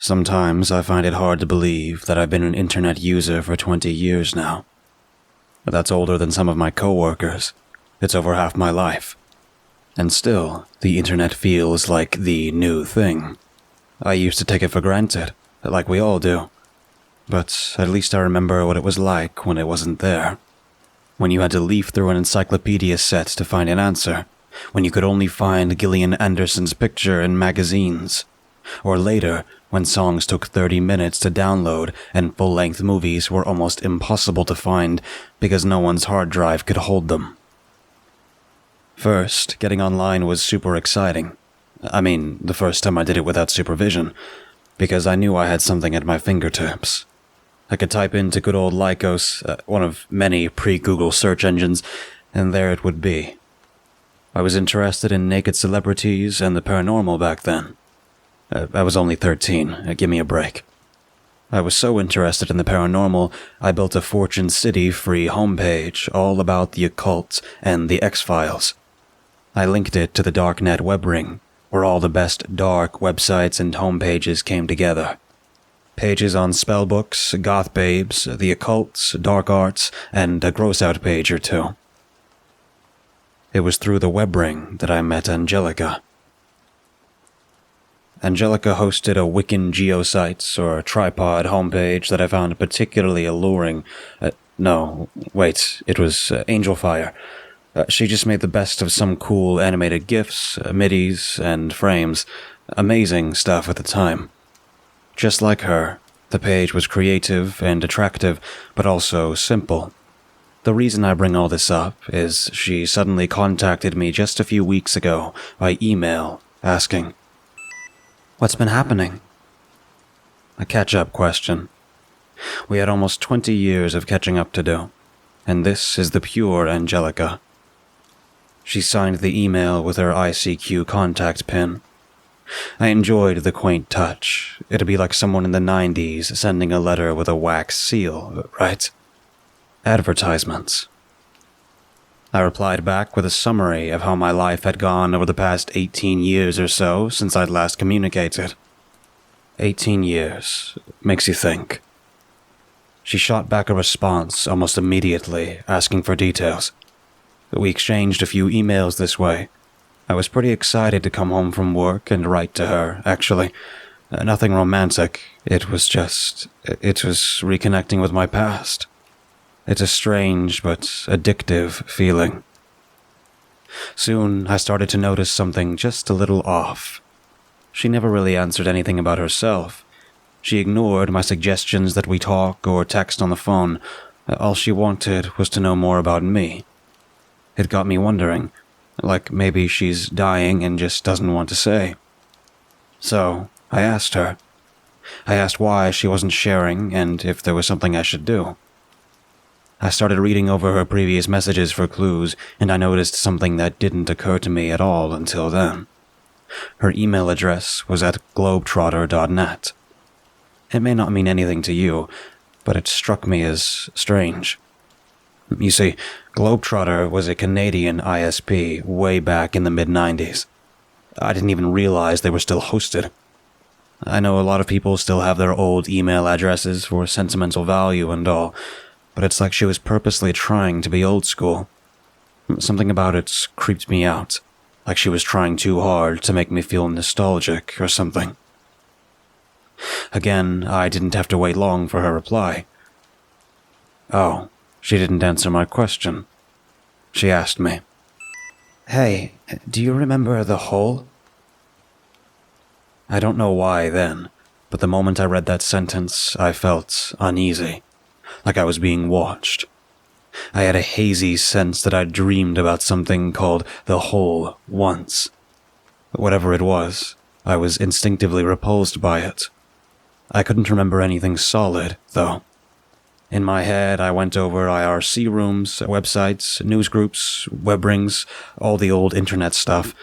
Sometimes I find it hard to believe that I've been an internet user for 20 years now. That's older than some of my coworkers. It's over half my life. And still, the internet feels like the new thing. I used to take it for granted, like we all do. But at least I remember what it was like when it wasn't there. When you had to leaf through an encyclopedia set to find an answer. When you could only find Gillian Anderson's picture in magazines. Or later, when songs took 30 minutes to download and full-length movies were almost impossible to find because no one's hard drive could hold them. First, getting online was super exciting. I mean, the first time I did it without supervision, because I knew I had something at my fingertips. I could type into good old Lycos, one of many pre-Google search engines, and there it would be. I was interested in naked celebrities and the paranormal back then. I was only 13, give me a break. I was so interested in the paranormal, I built a Fortune City free homepage all about the occult and the X-Files. I linked it to the darknet web ring, where all the best dark websites and homepages came together. Pages on spellbooks, goth babes, the occult, dark arts, and a gross-out page or two. It was through the web ring that I met Angelica. Angelica hosted a Wiccan geosites or tripod homepage that I found particularly alluring. It was Angelfire. She just made the best of some cool animated GIFs, MIDIs, and frames. Amazing stuff at the time. Just like her, the page was creative and attractive, but also simple. The reason I bring all this up is she suddenly contacted me just a few weeks ago by email, asking, "What's been happening?" A catch-up question. We had almost 20 years of catching up to do, and this is the pure Angelica. She signed the email with her ICQ contact pin. I enjoyed the quaint touch. It'd be like someone in the 90s sending a letter with a wax seal, right? Advertisements. I replied back with a summary of how my life had gone over the past 18 years or so since I'd last communicated. 18 years. Makes you think. She shot back a response almost immediately, asking for details. We exchanged a few emails this way. I was pretty excited to come home from work and write to her, actually. Nothing romantic. It was reconnecting with my past. It's a strange but addictive feeling. Soon, I started to notice something just a little off. She never really answered anything about herself. She ignored my suggestions that we talk or text on the phone. All she wanted was to know more about me. It got me wondering, like maybe she's dying and just doesn't want to say. So, I asked her. I asked why she wasn't sharing and if there was something I should do. I started reading over her previous messages for clues, and I noticed something that didn't occur to me at all until then. Her email address was at globetrotter.net. It may not mean anything to you, but it struck me as strange. You see, Globetrotter was a Canadian ISP way back in the mid-90s. I didn't even realize they were still hosted. I know a lot of people still have their old email addresses for sentimental value and all, but it's like she was purposely trying to be old school. Something about it creeped me out, like she was trying too hard to make me feel nostalgic or something. Again, I didn't have to wait long for her reply. Oh, she didn't answer my question. She asked me, "Hey, do you remember the hole?" I don't know why then, but the moment I read that sentence, I felt uneasy, like I was being watched. I had a hazy sense that I'd dreamed about something called the hole once. Whatever it was, I was instinctively repulsed by it. I couldn't remember anything solid, though. In my head, I went over IRC rooms, websites, newsgroups, web rings, all the old internet stuff,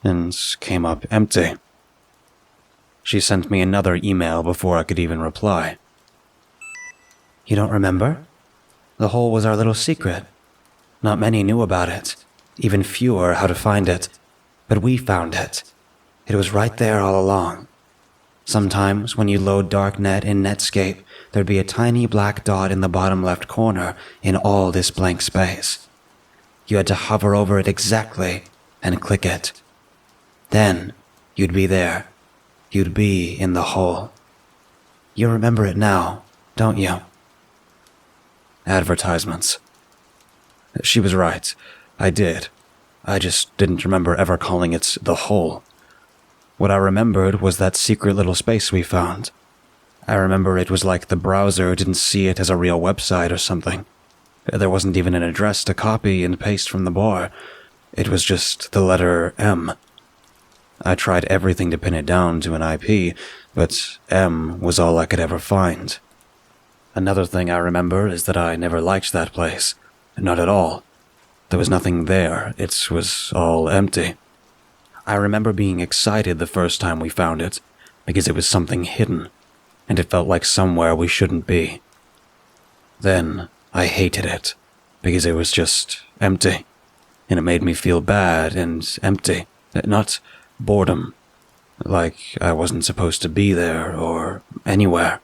and came up empty. She sent me another email before I could even reply. "You don't remember? The hole was our little secret. Not many knew about it, even fewer how to find it, but we found it. It was right there all along. Sometimes when you load Darknet in Netscape, there'd be a tiny black dot in the bottom left corner in all this blank space. You had to hover over it exactly and click it. Then, you'd be there. You'd be in the hole. You remember it now, don't you? Advertisements. She was right. I did. I just didn't remember ever calling it the hole. What I remembered was that secret little space we found. I remember it was like the browser didn't see it as a real website or something. There wasn't even an address to copy and paste from the bar. It was just the letter M. I tried everything to pin it down to an IP, but M was all I could ever find. Another thing I remember is that I never liked that place. Not at all. There was nothing there. It was all empty. I remember being excited the first time we found it, because it was something hidden, and it felt like somewhere we shouldn't be. Then I hated it, because it was just empty, and it made me feel bad and empty, not boredom, like I wasn't supposed to be there or anywhere,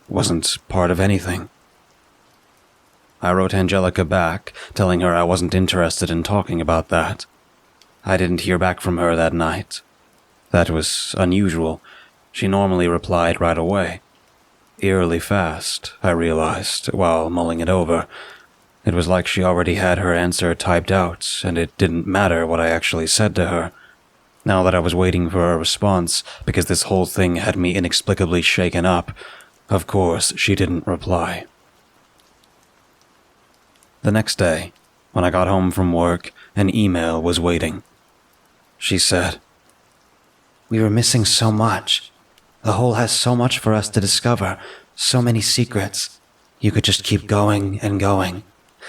wasn't part of anything. I wrote Angelica back, telling her I wasn't interested in talking about that. I didn't hear back from her that night. That was unusual. She normally replied right away. Eerily fast, I realized, while mulling it over. It was like she already had her answer typed out, and it didn't matter what I actually said to her. Now that I was waiting for a response, because this whole thing had me inexplicably shaken up, of course she didn't reply. The next day, when I got home from work, an email was waiting. She said, "We were missing so much. The hole has so much for us to discover, so many secrets. You could just keep going and going.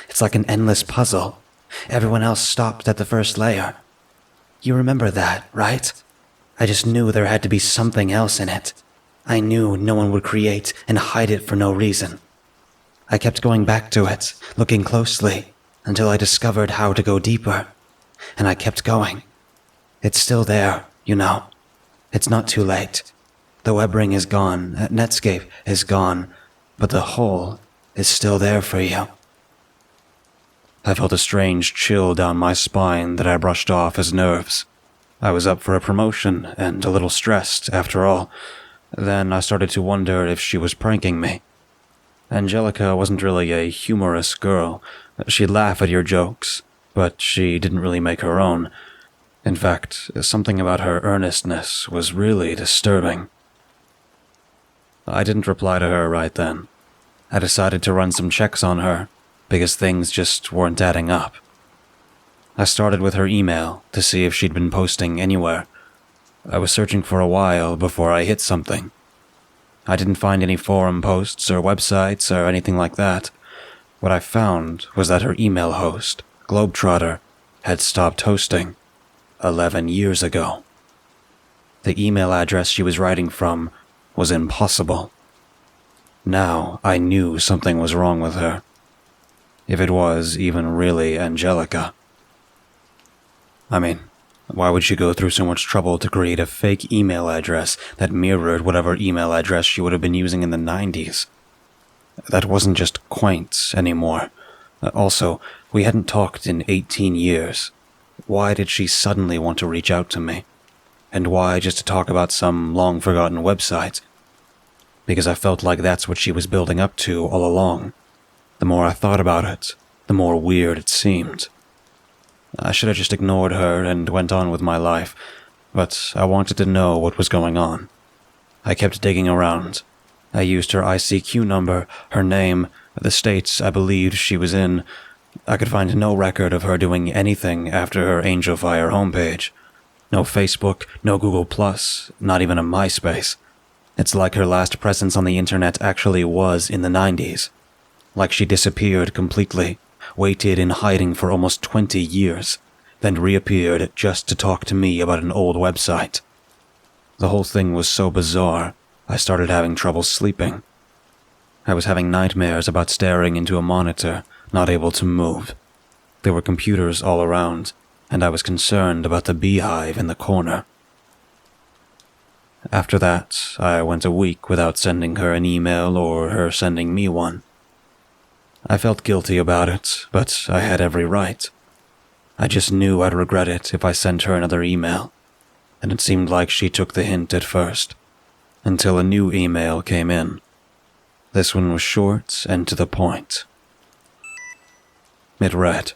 It's like an endless puzzle. Everyone else stopped at the first layer. You remember that, right? I just knew there had to be something else in it. I knew no one would create and hide it for no reason. I kept going back to it, looking closely, until I discovered how to go deeper. And I kept going. It's still there, you know. It's not too late. The web ring is gone, Netscape is gone, but the hole is still there for you." I felt a strange chill down my spine that I brushed off as nerves. I was up for a promotion and a little stressed, after all. Then I started to wonder if she was pranking me. Angelica wasn't really a humorous girl. She'd laugh at your jokes, but she didn't really make her own. In fact, something about her earnestness was really disturbing. I didn't reply to her right then. I decided to run some checks on her, because things just weren't adding up. I started with her email to see if she'd been posting anywhere. I was searching for a while before I hit something. I didn't find any forum posts or websites or anything like that. What I found was that her email host, Globetrotter, had stopped hosting 11 years ago. The email address she was writing from was impossible. Now I knew something was wrong with her. If it was even really Angelica. I mean, why would she go through so much trouble to create a fake email address that mirrored whatever email address she would have been using in the 90s? That wasn't just quaint anymore. Also, we hadn't talked in 18 years. Why did she suddenly want to reach out to me? And why just to talk about some long-forgotten website? Because I felt like that's what she was building up to all along. The more I thought about it, the more weird it seemed. I should have just ignored her and went on with my life, but I wanted to know what was going on. I kept digging around. I used her ICQ number, her name, the states I believed she was in. I could find no record of her doing anything after her Angel Fire homepage. No Facebook, no Google+, not even a MySpace. It's like her last presence on the internet actually was in the 90s. Like she disappeared completely, waited in hiding for almost 20 years, then reappeared just to talk to me about an old website. The whole thing was so bizarre, I started having trouble sleeping. I was having nightmares about staring into a monitor, not able to move. There were computers all around, and I was concerned about the beehive in the corner. After that, I went a week without sending her an email or her sending me one. I felt guilty about it, but I had every right. I just knew I'd regret it if I sent her another email, and it seemed like she took the hint at first, until a new email came in. This one was short and to the point. It read,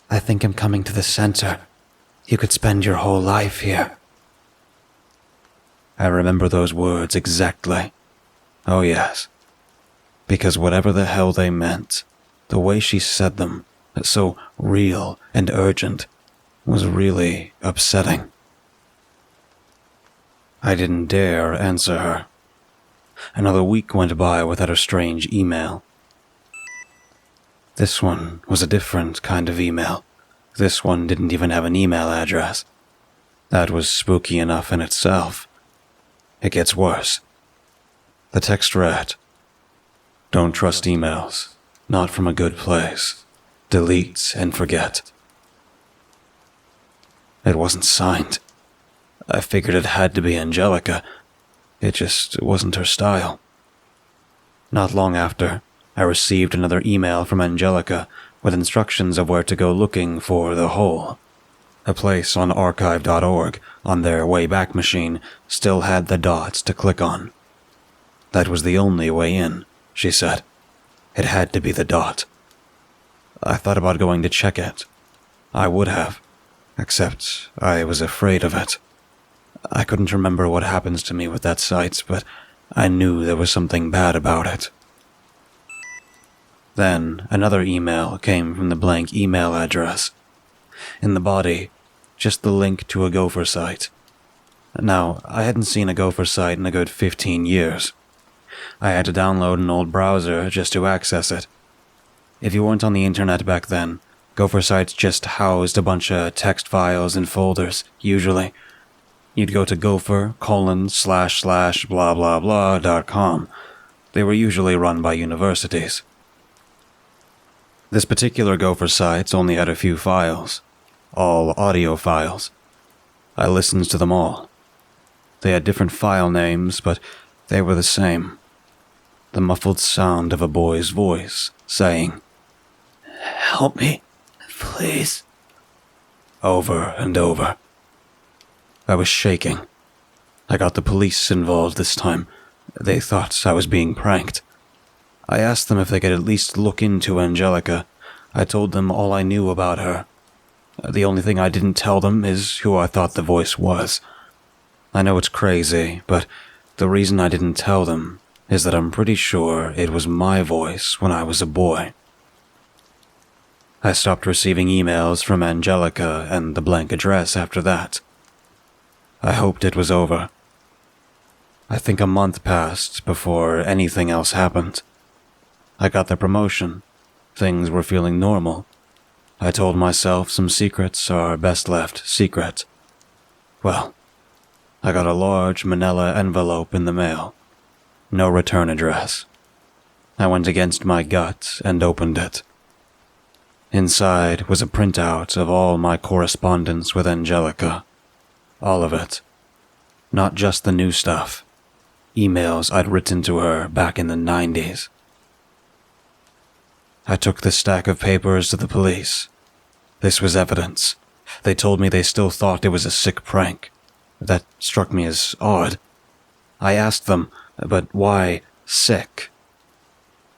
"I think I'm coming to the center. You could spend your whole life here." I remember those words exactly. Oh yes. Because whatever the hell they meant, the way she said them, so real and urgent, was really upsetting. I didn't dare answer her. Another week went by without a strange email. This one was a different kind of email. This one didn't even have an email address. That was spooky enough in itself. It gets worse. The text read, "Don't trust emails. Not from a good place. Delete and forget." It wasn't signed. I figured it had to be Angelica. It just wasn't her style. Not long after, I received another email from Angelica with instructions of where to go looking for the hole. A place on archive.org on their Wayback Machine still had the dots to click on. That was the only way in, she said. It had to be the dot. I thought about going to check it. I would have, except I was afraid of it. I couldn't remember what happens to me with that site, but I knew there was something bad about it. Then another email came from the blank email address. In the body, just the link to a Gopher site. Now, I hadn't seen a Gopher site in a good 15 years. I had to download an old browser just to access it. If you weren't on the internet back then, Gopher sites just housed a bunch of text files and folders, usually. You'd go to gopher://blah-blah-blah.com. They were usually run by universities. This particular Gopher site only had a few files, all audio files. I listened to them all. They had different file names, but they were the same. The muffled sound of a boy's voice saying, "Help me, please," over and over. I was shaking. I got the police involved this time. They thought I was being pranked. I asked them if they could at least look into Angelica. I told them all I knew about her. The only thing I didn't tell them is who I thought the voice was. I know it's crazy, but the reason I didn't tell them is that I'm pretty sure it was my voice when I was a boy. I stopped receiving emails from Angelica and the blank address after that. I hoped it was over. I think a month passed before anything else happened. I got the promotion. Things were feeling normal. I told myself some secrets are best left secret. Well, I got a large manila envelope in the mail. No return address. I went against my gut and opened it. Inside was a printout of all my correspondence with Angelica. All of it. Not just the new stuff. Emails I'd written to her back in the 90s. I took the stack of papers to the police. This was evidence. They told me they still thought it was a sick prank. That struck me as odd. I asked them, but why sick?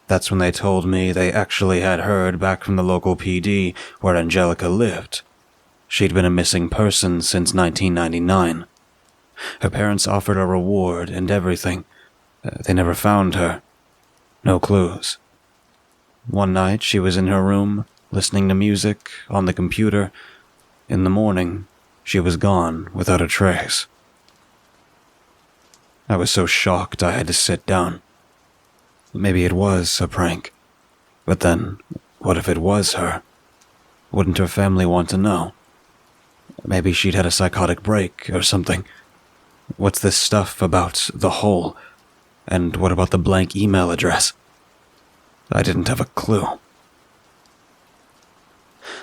That's when they told me they actually had heard back from the local PD where Angelica lived. She'd been a missing person since 1999. Her parents offered a reward and everything. They never found her. No clues. One night she was in her room, listening to music, on the computer. In the morning, she was gone without a trace. I was so shocked I had to sit down. Maybe it was a prank. But then, what if it was her? Wouldn't her family want to know? Maybe she'd had a psychotic break or something. What's this stuff about the hole? And what about the blank email address? I didn't have a clue.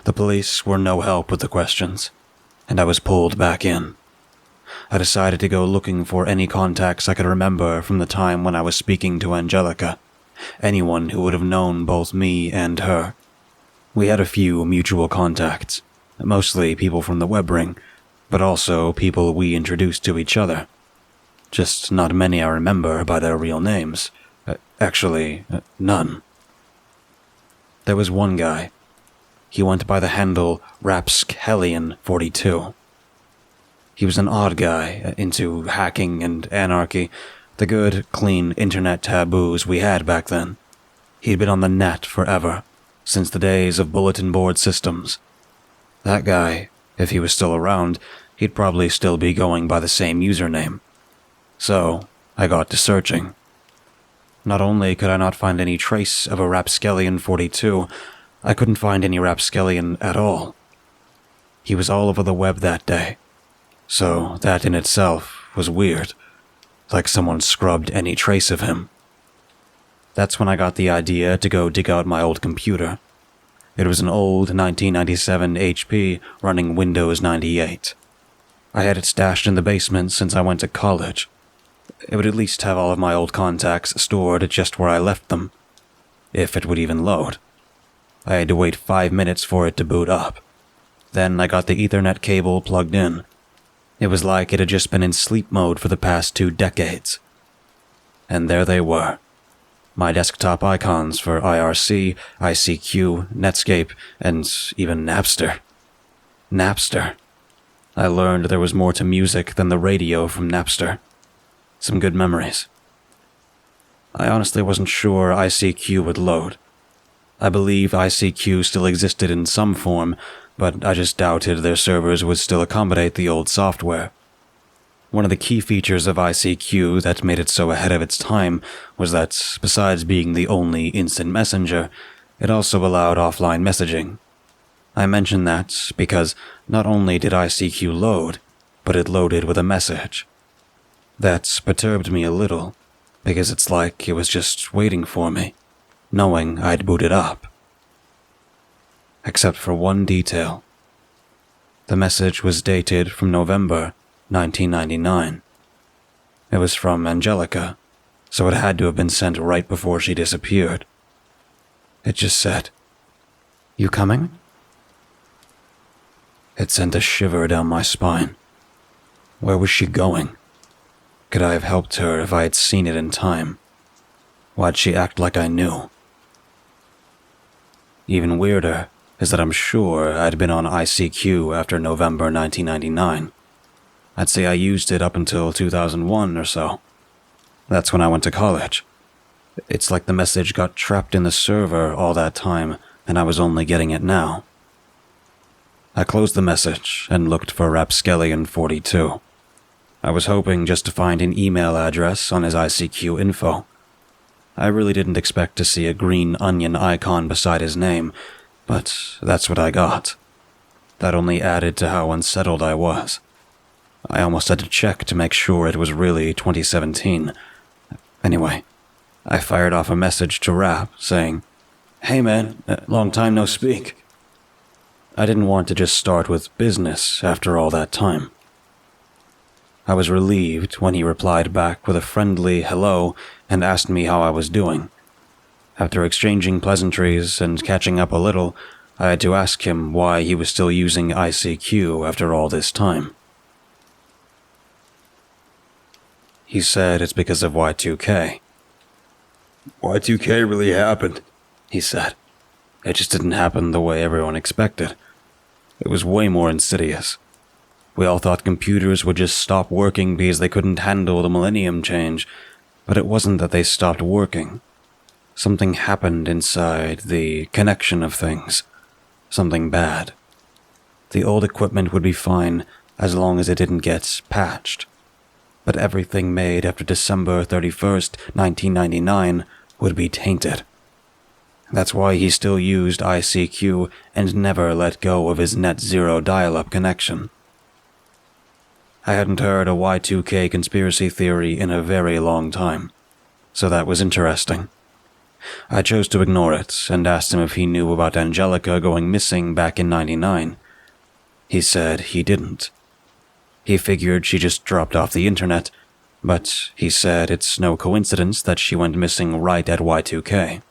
The police were no help with the questions, and I was pulled back in. I decided to go looking for any contacts I could remember from the time when I was speaking to Angelica. Anyone who would have known both me and her. We had a few mutual contacts, mostly people from the web ring, but also people we introduced to each other. Just not many I remember by their real names. Actually, none. There was one guy. He went by the handle Rapskellion42. He was an odd guy, into hacking and anarchy, the good, clean internet taboos we had back then. He'd been on the net forever, since the days of bulletin board systems. That guy, if he was still around, he'd probably still be going by the same username. So, I got to searching. Not only could I not find any trace of a Rapskellion42, I couldn't find any Rapskellion at all. He was all over the web that day, so that in itself was weird, like someone scrubbed any trace of him. That's when I got the idea to go dig out my old computer. It was an old 1997 HP running Windows 98. I had it stashed in the basement since I went to college. It would at least have all of my old contacts stored just where I left them, if it would even load. I had to wait 5 minutes for it to boot up. Then I got the Ethernet cable plugged in. It was like it had just been in sleep mode for the past 2 decades. And there they were. My desktop icons for IRC, ICQ, Netscape, and even Napster. Napster. I learned there was more to music than the radio from Napster. Some good memories. I honestly wasn't sure ICQ would load. I believe ICQ still existed in some form, but I just doubted their servers would still accommodate the old software. One of the key features of ICQ that made it so ahead of its time was that, besides being the only instant messenger, it also allowed offline messaging. I mention that because not only did ICQ load, but it loaded with a message. That perturbed me a little, because it's like it was just waiting for me, knowing I'd booted up. Except for one detail. The message was dated from November 1999. It was from Angelica, so it had to have been sent right before she disappeared. It just said, "You coming?" It sent a shiver down my spine. Where was she going? Could I have helped her if I had seen it in time? Why'd she act like I knew? Even weirder is that I'm sure I'd been on ICQ after November 1999. I'd say I used it up until 2001 or so. That's when I went to college. It's like the message got trapped in the server all that time, and I was only getting it now. I closed the message and looked for Rapskellion42. I was hoping just to find an email address on his ICQ info. I really didn't expect to see a green onion icon beside his name, but that's what I got. That only added to how unsettled I was. I almost had to check to make sure it was really 2017. Anyway, I fired off a message to Rap saying, "Hey man, long time no speak." I didn't want to just start with business after all that time. I was relieved when he replied back with a friendly hello and asked me how I was doing. After exchanging pleasantries and catching up a little, I had to ask him why he was still using ICQ after all this time. He said it's because of Y2K. "Y2K really happened," he said. "It just didn't happen the way everyone expected. It was way more insidious. We all thought computers would just stop working because they couldn't handle the millennium change, but it wasn't that they stopped working. Something happened inside the connection of things. Something bad. The old equipment would be fine as long as it didn't get patched. But everything made after December 31st, 1999 would be tainted. That's why he still used ICQ and never let go of his net zero dial-up connection. I hadn't heard a Y2K conspiracy theory in a very long time, so that was interesting. I chose to ignore it and asked him if he knew about Angelica going missing back in '99. He said he didn't. He figured she just dropped off the internet, but he said it's no coincidence that she went missing right at Y2K.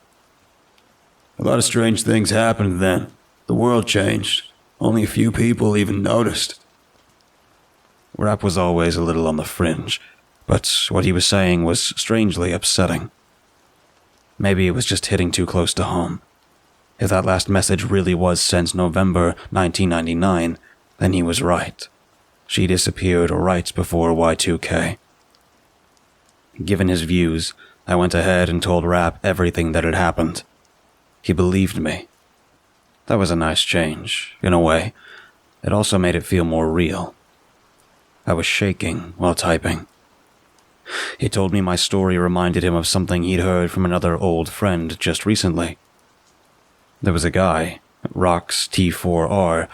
A lot of strange things happened then. The world changed. Only a few people even noticed. Rap was always a little on the fringe, but what he was saying was strangely upsetting. Maybe it was just hitting too close to home. If that last message really was sent November 1999, then he was right. She disappeared right before Y2K. Given his views, I went ahead and told Rap everything that had happened. He believed me. That was a nice change, in a way. It also made it feel more real. I was shaking while typing. He told me my story reminded him of something he'd heard from another old friend just recently. There was a guy, Rox T4R,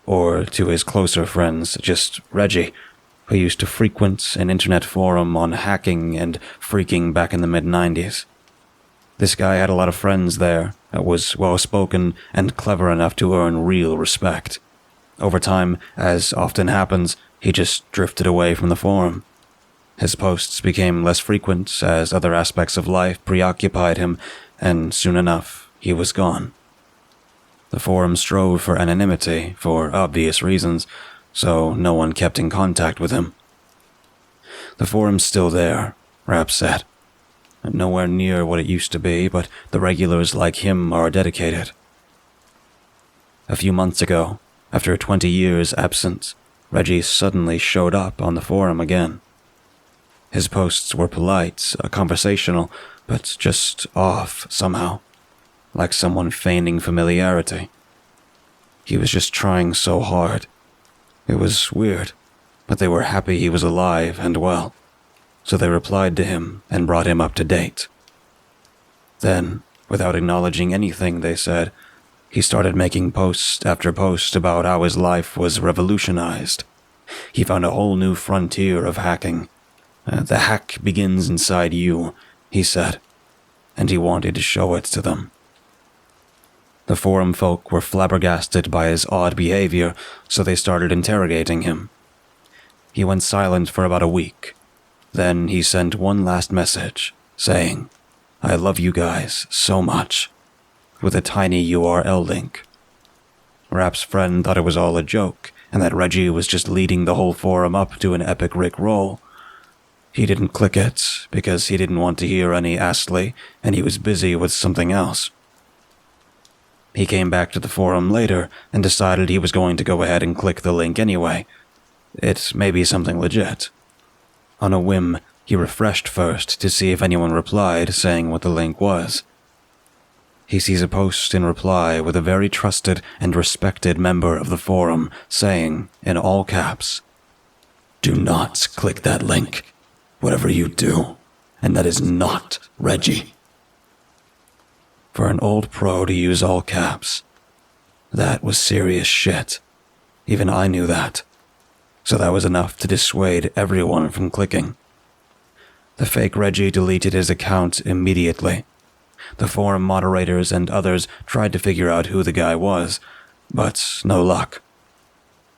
or to his closer friends, just Reggie, who used to frequent an internet forum on hacking and freaking back in the mid-90s. This guy had a lot of friends there, was well-spoken and clever enough to earn real respect. Over time, as often happens, he just drifted away from the forum. His posts became less frequent as other aspects of life preoccupied him, and soon enough, he was gone. The forum strove for anonymity for obvious reasons, so no one kept in contact with him. The forum's still there, Rap said. Nowhere near what it used to be, but the regulars like him are dedicated. A few months ago, after 20 years' absence, Reggie suddenly showed up on the forum again. His posts were polite, conversational, but just off somehow, like someone feigning familiarity. He was just trying so hard. It was weird, but they were happy he was alive and well, so they replied to him and brought him up to date. Then, without acknowledging anything they said, he started making post after post about how his life was revolutionized. He found a whole new frontier of hacking. The hack begins inside you, he said, and he wanted to show it to them. The forum folk were flabbergasted by his odd behavior, so they started interrogating him. He went silent for about a week. Then he sent one last message, saying, "I love you guys so much," with a tiny URL link. Rap's friend thought it was all a joke, and that Reggie was just leading the whole forum up to an epic Rickroll. He didn't click it, because he didn't want to hear any Astley, and he was busy with something else. He came back to the forum later and decided he was going to go ahead and click the link anyway. It may be something legit. On a whim, he refreshed first to see if anyone replied saying what the link was. He sees a post in reply with a very trusted and respected member of the forum saying, in all caps, "Do not click that link, whatever you do, and that is not Reggie." For an old pro to use all caps, that was serious shit. Even I knew that. So that was enough to dissuade everyone from clicking. The fake Reggie deleted his account immediately. The forum moderators and others tried to figure out who the guy was, but no luck.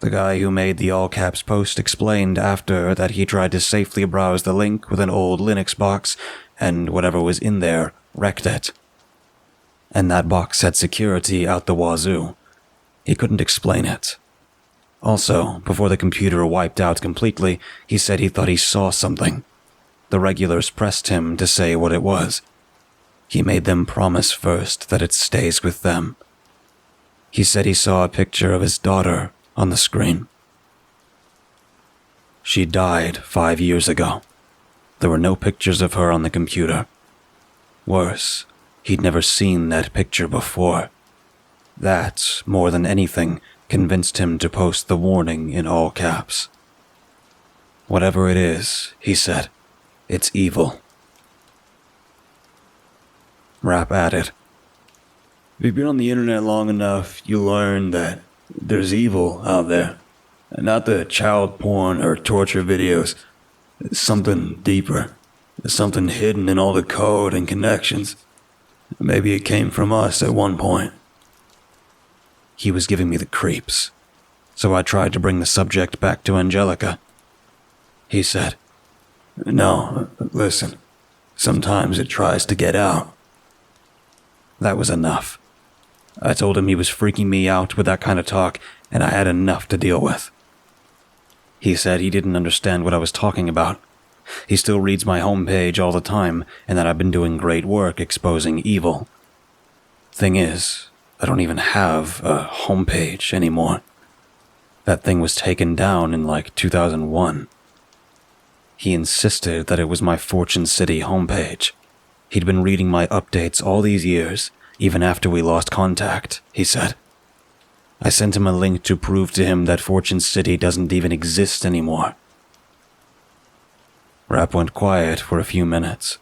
The guy who made the all-caps post explained after that he tried to safely browse the link with an old Linux box, and whatever was in there wrecked it. And that box had security out the wazoo. He couldn't explain it. Also, before the computer wiped out completely, he said he thought he saw something. The regulars pressed him to say what it was. He made them promise first that it stays with them. He said he saw a picture of his daughter on the screen. She died 5 years ago. There were no pictures of her on the computer. Worse, he'd never seen that picture before. That, more than anything, convinced him to post the warning in all caps. "Whatever it is," he said, "it's evil." Rap added, If you've been on the internet long enough, you learn that there's evil out there. Not the child porn or torture videos. It's something deeper. There's something hidden in all the code and connections. Maybe it came from us at one point. He was giving me the creeps, so I tried to bring the subject back to Angelica. he said. No, listen. Sometimes it tries to get out. That was enough. I told him he was freaking me out with that kind of talk, and I had enough to deal with. He said he didn't understand what I was talking about. He still reads my homepage all the time, and that I've been doing great work exposing evil. Thing is, I don't even have a homepage anymore. That thing was taken down in like 2001. He insisted that it was my Fortune City homepage. He'd been reading my updates all these years, even after we lost contact, he said. I sent him a link to prove to him that Fortune City doesn't even exist anymore. Rapp went quiet for a few minutes.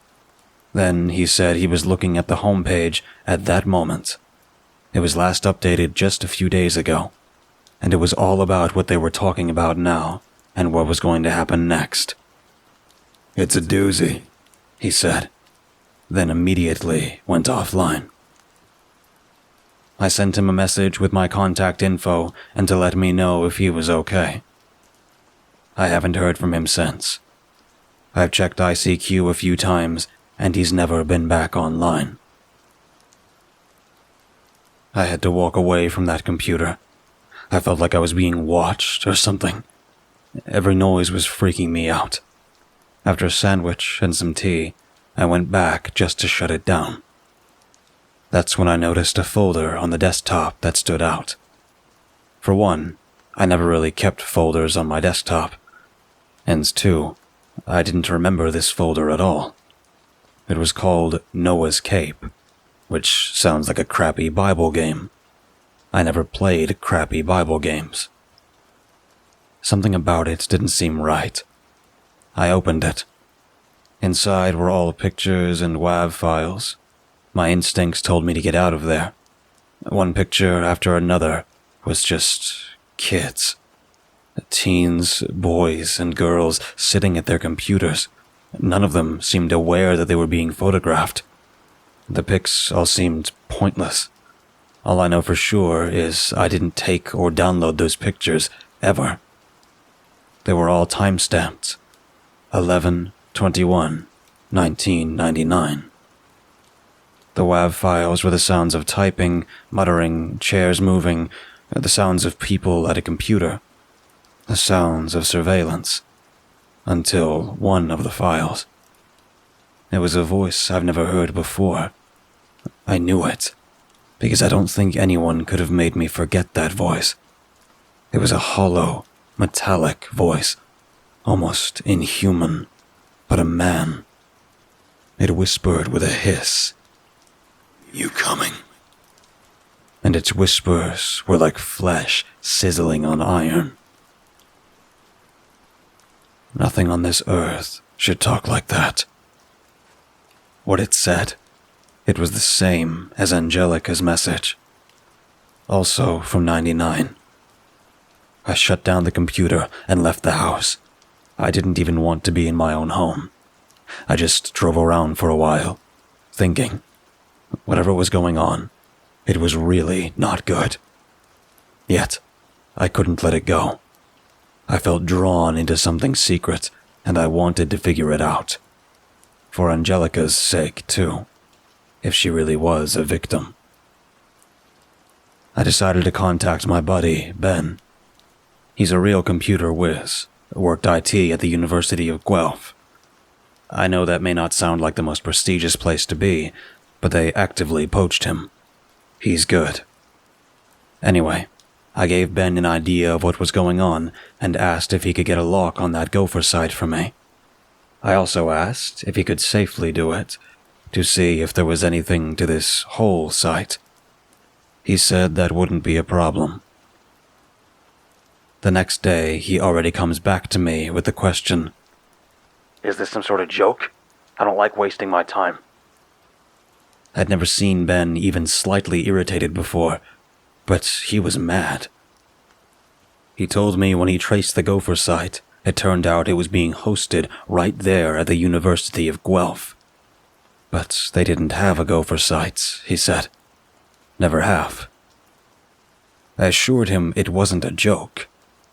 Then he said he was looking at the homepage at that moment. It was last updated just a few days ago, and it was all about what they were talking about now and what was going to happen next. It's a doozy, he said, then immediately went offline. I sent him a message with my contact info and to let me know if he was okay. I haven't heard from him since. I've checked ICQ a few times, and he's never been back online. I had to walk away from that computer. I felt like I was being watched or something. Every noise was freaking me out. After a sandwich and some tea, I went back just to shut it down. That's when I noticed a folder on the desktop that stood out. For one, I never really kept folders on my desktop. And two, I didn't remember this folder at all. It was called Noah's Cape, which sounds like a crappy Bible game. I never played crappy Bible games. Something about it didn't seem right. I opened it. Inside were all pictures and WAV files. My instincts told me to get out of there. One picture after another was just kids. Teens, boys, and girls sitting at their computers. None of them seemed aware that they were being photographed. The pics all seemed pointless. All I know for sure is I didn't take or download those pictures, ever. They were all time-stamped. 11/21/1999. The WAV files were the sounds of typing, muttering, chairs moving, the sounds of people at a computer, the sounds of surveillance, until one of the files. It was a voice I've never heard before. I knew it, because I don't think anyone could have made me forget that voice. It was a hollow, metallic voice, almost inhuman, but a man. It whispered with a hiss. You coming? And its whispers were like flesh sizzling on iron. Nothing on this earth should talk like that. What it said, it was the same as Angelica's message. Also from 99. I shut down the computer and left the house. I didn't even want to be in my own home. I just drove around for a while, thinking. Whatever was going on, it was really not good. Yet, I couldn't let it go. I felt drawn into something secret, and I wanted to figure it out. For Angelica's sake, too, if she really was a victim. I decided to contact my buddy, Ben. He's a real computer whiz, worked IT at the University of Guelph. I know that may not sound like the most prestigious place to be, but they actively poached him. He's good. Anyway, I gave Ben an idea of what was going on and asked if he could get a lock on that Gopher site for me. I also asked if he could safely do it, to see if there was anything to this whole site. He said that wouldn't be a problem. The next day, he already comes back to me with the question, "Is this some sort of joke? I don't like wasting my time." I'd never seen Ben even slightly irritated before, but he was mad. He told me when he traced the Gopher site, it turned out it was being hosted right there at the University of Guelph. But they didn't have a Gopher site, he said. Never have. I assured him it wasn't a joke.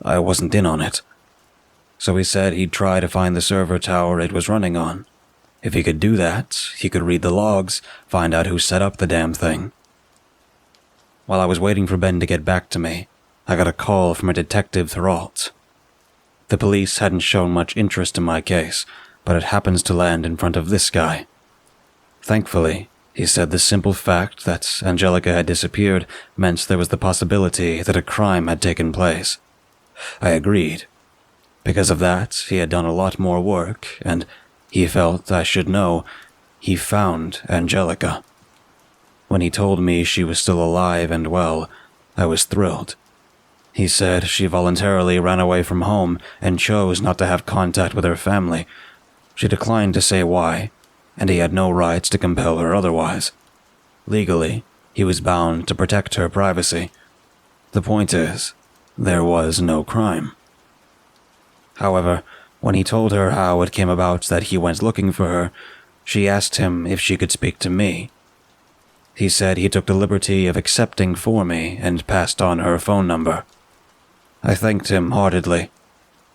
I wasn't in on it. so he said he'd try to find the server tower it was running on. If he could do that, he could read the logs, find out who set up the damn thing. While I was waiting for Ben to get back to me, I got a call from a Detective Thralt. The police hadn't shown much interest in my case, but it happens to land in front of this guy. Thankfully, he said the simple fact that Angelica had disappeared meant there was the possibility that a crime had taken place. I agreed. Because of that, he had done a lot more work, and he felt I should know he found Angelica. When he told me she was still alive and well, I was thrilled. He said she voluntarily ran away from home and chose not to have contact with her family. She declined to say why, and he had no rights to compel her otherwise. Legally, he was bound to protect her privacy. The point is, there was no crime. However, when he told her how it came about that he went looking for her, she asked him if she could speak to me. He said he took the liberty of accepting for me and passed on her phone number. I thanked him heartedly.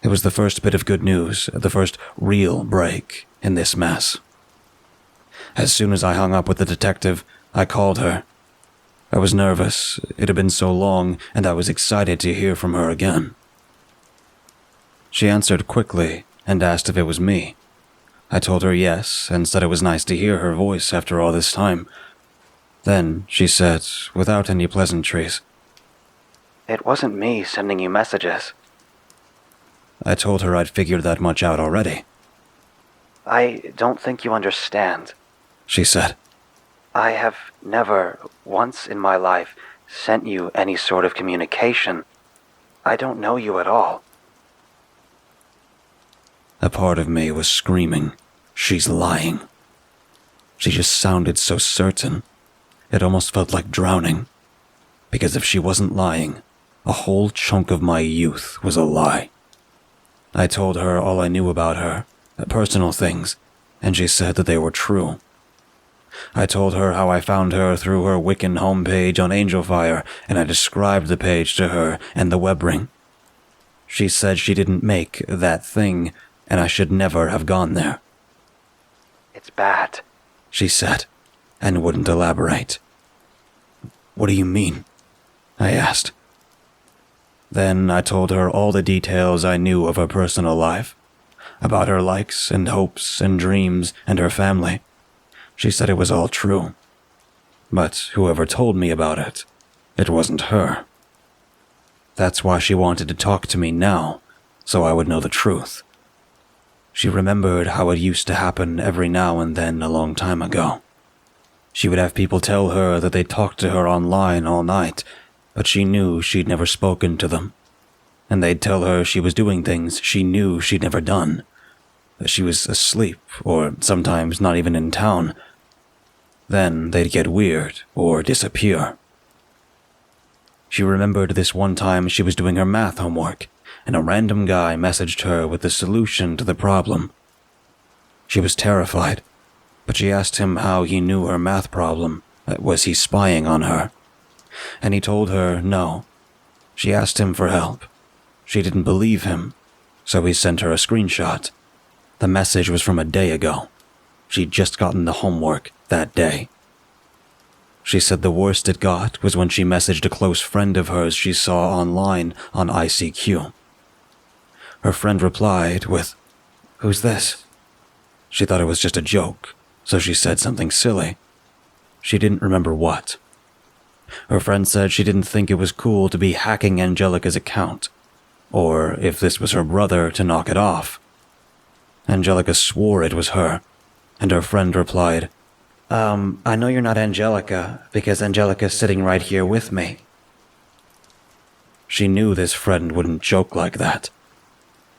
It was the first bit of good news, the first real break in this mess. As soon as I hung up with the detective, I called her. I was nervous. It had been so long, and I was excited to hear from her again. She answered quickly and asked if it was me. I told her yes, and said it was nice to hear her voice after all this time. Then she said, without any pleasantries, "It wasn't me sending you messages." I told her I'd figured that much out already. "I don't think you understand," she said. "I have never, once in my life, sent you any sort of communication. I don't know you at all." A part of me was screaming, "She's lying." She just sounded so certain. It almost felt like drowning. Because if she wasn't lying, a whole chunk of my youth was a lie. I told her all I knew about her, personal things, and she said that they were true. I told her how I found her through her Wiccan homepage on Angelfire, and I described the page to her and the web ring. She said she didn't make that thing, and I should never have gone there. "It's bad," she said, and wouldn't elaborate. "What do you mean?" I asked. Then I told her all the details I knew of her personal life, about her likes and hopes and dreams and her family. She said it was all true. But whoever told me about it, it wasn't her. That's why she wanted to talk to me now, so I would know the truth. She remembered how it used to happen every now and then a long time ago. She would have people tell her that they talked to her online all night, but she knew she'd never spoken to them. And they'd tell her she was doing things she knew she'd never done. That she was asleep, or sometimes not even in town. Then they'd get weird or disappear. She remembered this one time she was doing her math homework, and a random guy messaged her with the solution to the problem. She was terrified, but she asked him how he knew her math problem. Was he spying on her? And he told her no. She asked him for help. She didn't believe him, so he sent her a screenshot. The message was from a day ago. She'd just gotten the homework that day. She said the worst it got was when she messaged a close friend of hers she saw online on ICQ. Her friend replied with, "Who's this?" She thought it was just a joke, so she said something silly. She didn't remember what. Her friend said she didn't think it was cool to be hacking Angelica's account, or if this was her brother, to knock it off. Angelica swore it was her, and her friend replied, I know you're not Angelica, because Angelica's sitting right here with me." She knew this friend wouldn't joke like that.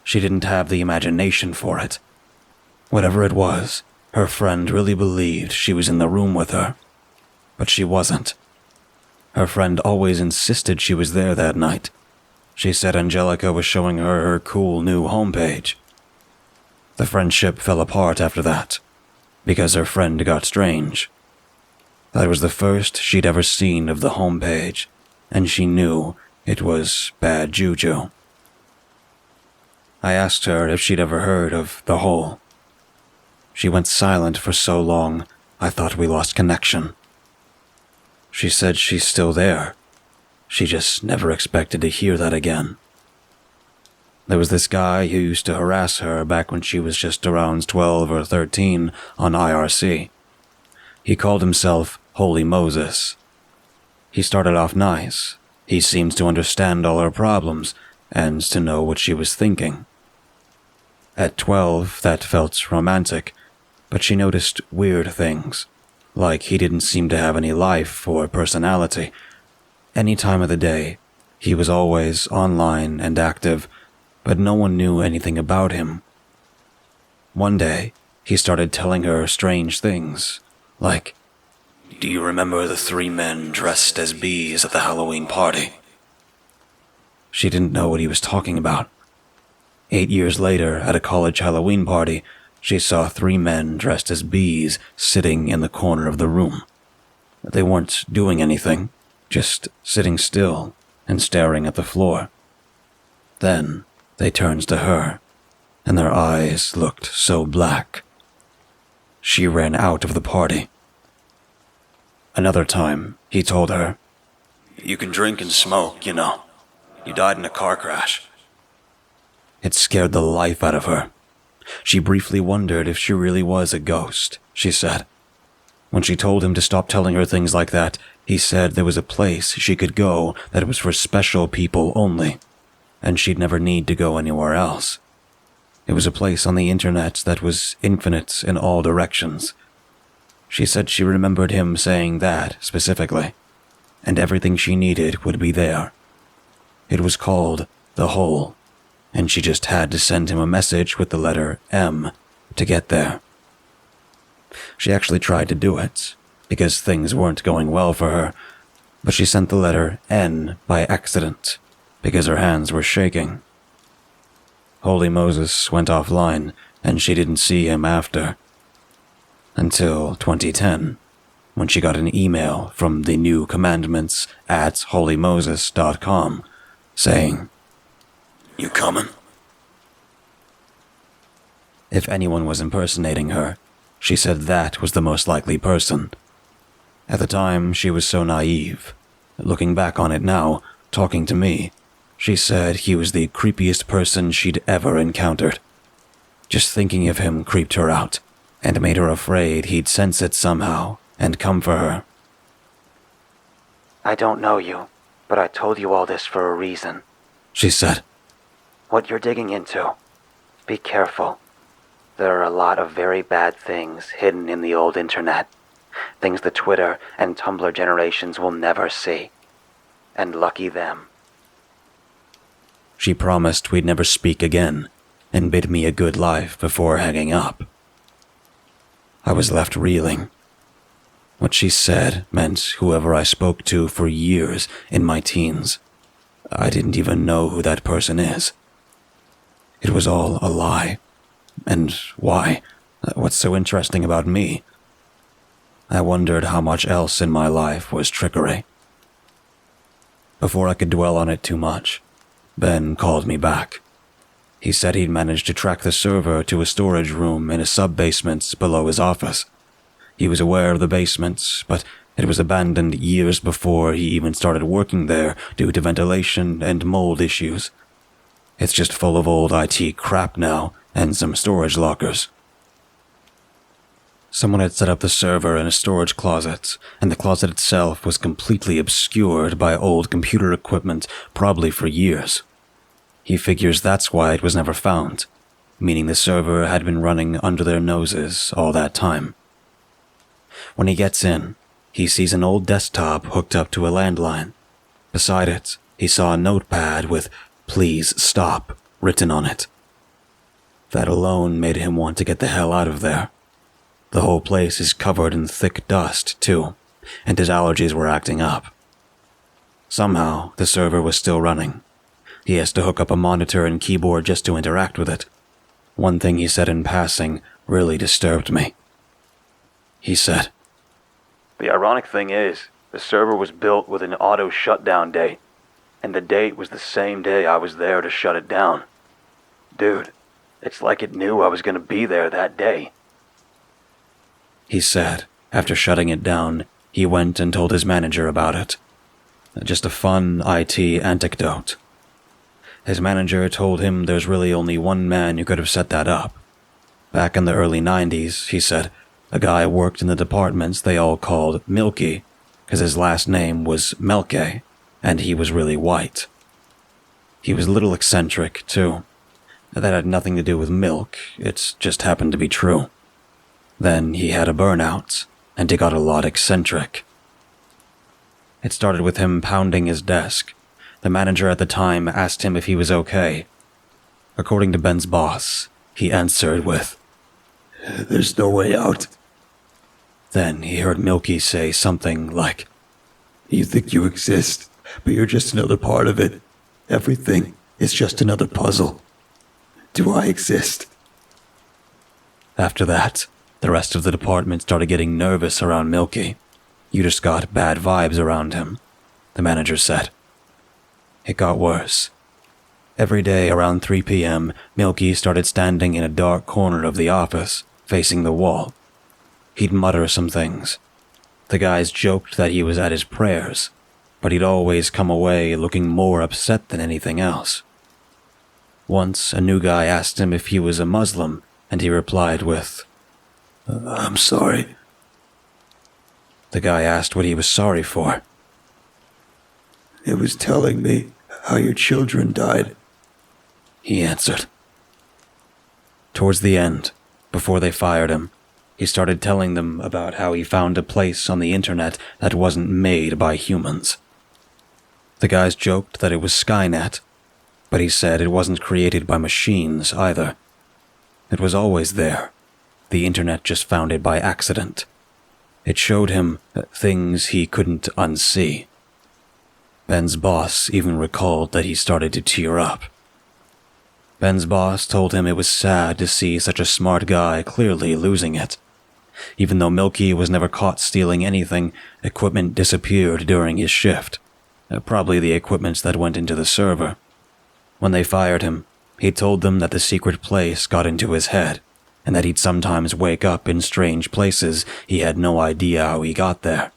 She didn't have the imagination for it. Whatever it was, her friend really believed she was in the room with her. But she wasn't. Her friend always insisted she was there that night. She said Angelica was showing her her cool new homepage. The friendship fell apart after that, because her friend got strange. That was the first she'd ever seen of the homepage, and she knew it was bad juju. I asked her if she'd ever heard of the hole. She went silent for so long, I thought we lost connection. She said she's still there. She just never expected to hear that again. There was this guy who used to harass her back when she was just around 12 or 13 on IRC. He called himself Holy Moses. He started off nice. He seemed to understand all her problems and to know what she was thinking. At 12, that felt romantic, but she noticed weird things, like he didn't seem to have any life or personality. Any time of the day, he was always online and active, but no one knew anything about him. One day, he started telling her strange things, like, "Do you remember the 3 men dressed as bees at the Halloween party?" She didn't know what he was talking about. 8 years later, at a college Halloween party, she saw 3 men dressed as bees sitting in the corner of the room. They weren't doing anything, just sitting still and staring at the floor. Then they turned to her, and their eyes looked so black. She ran out of the party. Another time, he told her, "You can drink and smoke, you know. You died in a car crash." It scared the life out of her. She briefly wondered if she really was a ghost, she said. When she told him to stop telling her things like that, he said there was a place she could go that was for special people only, and she'd never need to go anywhere else. It was a place on the internet that was infinite in all directions. She said she remembered him saying that specifically, and everything she needed would be there. It was called The Hole, and she just had to send him a message with the letter M to get there. She actually tried to do it, because things weren't going well for her, but she sent the letter N by accident, because her hands were shaking. Holy Moses went offline, and she didn't see him after. Until 2010, when she got an email from the New Commandments at holymoses.com saying, "You coming?" If anyone was impersonating her, she said that was the most likely person. At the time, she was so naive. Looking back on it now, talking to me, she said he was the creepiest person she'd ever encountered. Just thinking of him creeped her out, and made her afraid he'd sense it somehow and come for her. "I don't know you, but I told you all this for a reason," she said. "What you're digging into, be careful. There are a lot of very bad things hidden in the old internet, things the Twitter and Tumblr generations will never see. And lucky them." She promised we'd never speak again, and bid me a good life before hanging up. I was left reeling. What she said meant whoever I spoke to for years in my teens. I didn't even know who that person is. It was all a lie. And why? What's so interesting about me? I wondered how much else in my life was trickery. Before I could dwell on it too much, Ben called me back. He said he'd managed to track the server to a storage room in a sub-basement below his office. He was aware of the basement, but it was abandoned years before he even started working there due to ventilation and mold issues. It's just full of old IT crap now and some storage lockers. Someone had set up the server in a storage closet, and the closet itself was completely obscured by old computer equipment, probably for years. He figures that's why it was never found, meaning the server had been running under their noses all that time. When he gets in, he sees an old desktop hooked up to a landline. Beside it, he saw a notepad with "Please stop" written on it. That alone made him want to get the hell out of there. The whole place is covered in thick dust, too, and his allergies were acting up. Somehow, the server was still running. He has to hook up a monitor and keyboard just to interact with it. One thing he said in passing really disturbed me. He said, "The ironic thing is, the server was built with an auto shutdown date, and the date was the same day I was there to shut it down. Dude, it's like it knew I was gonna be there that day. He said. After shutting it down, he went and told his manager about it. Just a fun IT anecdote. His manager told him there's really only one man who could have set that up. Back in the early 90s, he said, a guy worked in the departments they all called Milky, because his last name was Melke, and he was really white. He was a little eccentric, too. That had nothing to do with milk, it just happened to be true. Then he had a burnout, and he got a lot eccentric. It started with him pounding his desk. The manager at the time asked him if he was okay. According to Ben's boss, he answered with, "There's no way out." Then he heard Milky say something like, "You think you exist, but you're just another part of it. Everything is just another puzzle. Do I exist?" After that, the rest of the department started getting nervous around Milky. You just got bad vibes around him, the manager said. It got worse. Every day around 3 p.m., Milky started standing in a dark corner of the office, facing the wall. He'd mutter some things. The guys joked that he was at his prayers, but he'd always come away looking more upset than anything else. Once, a new guy asked him if he was a Muslim, and he replied with, "I'm sorry." The guy asked what he was sorry for. "It was telling me how your children died," he answered. Towards the end, before they fired him, he started telling them about how he found a place on the internet that wasn't made by humans. The guys joked that it was Skynet, but he said it wasn't created by machines either. It was always there. The internet just found it by accident. It showed him things he couldn't unsee. Ben's boss even recalled that he started to tear up. Ben's boss told him it was sad to see such a smart guy clearly losing it. Even though Milky was never caught stealing anything, equipment disappeared during his shift. Probably the equipment that went into the server. When they fired him, he told them that the secret place got into his head, and that he'd sometimes wake up in strange places he had no idea how he got there.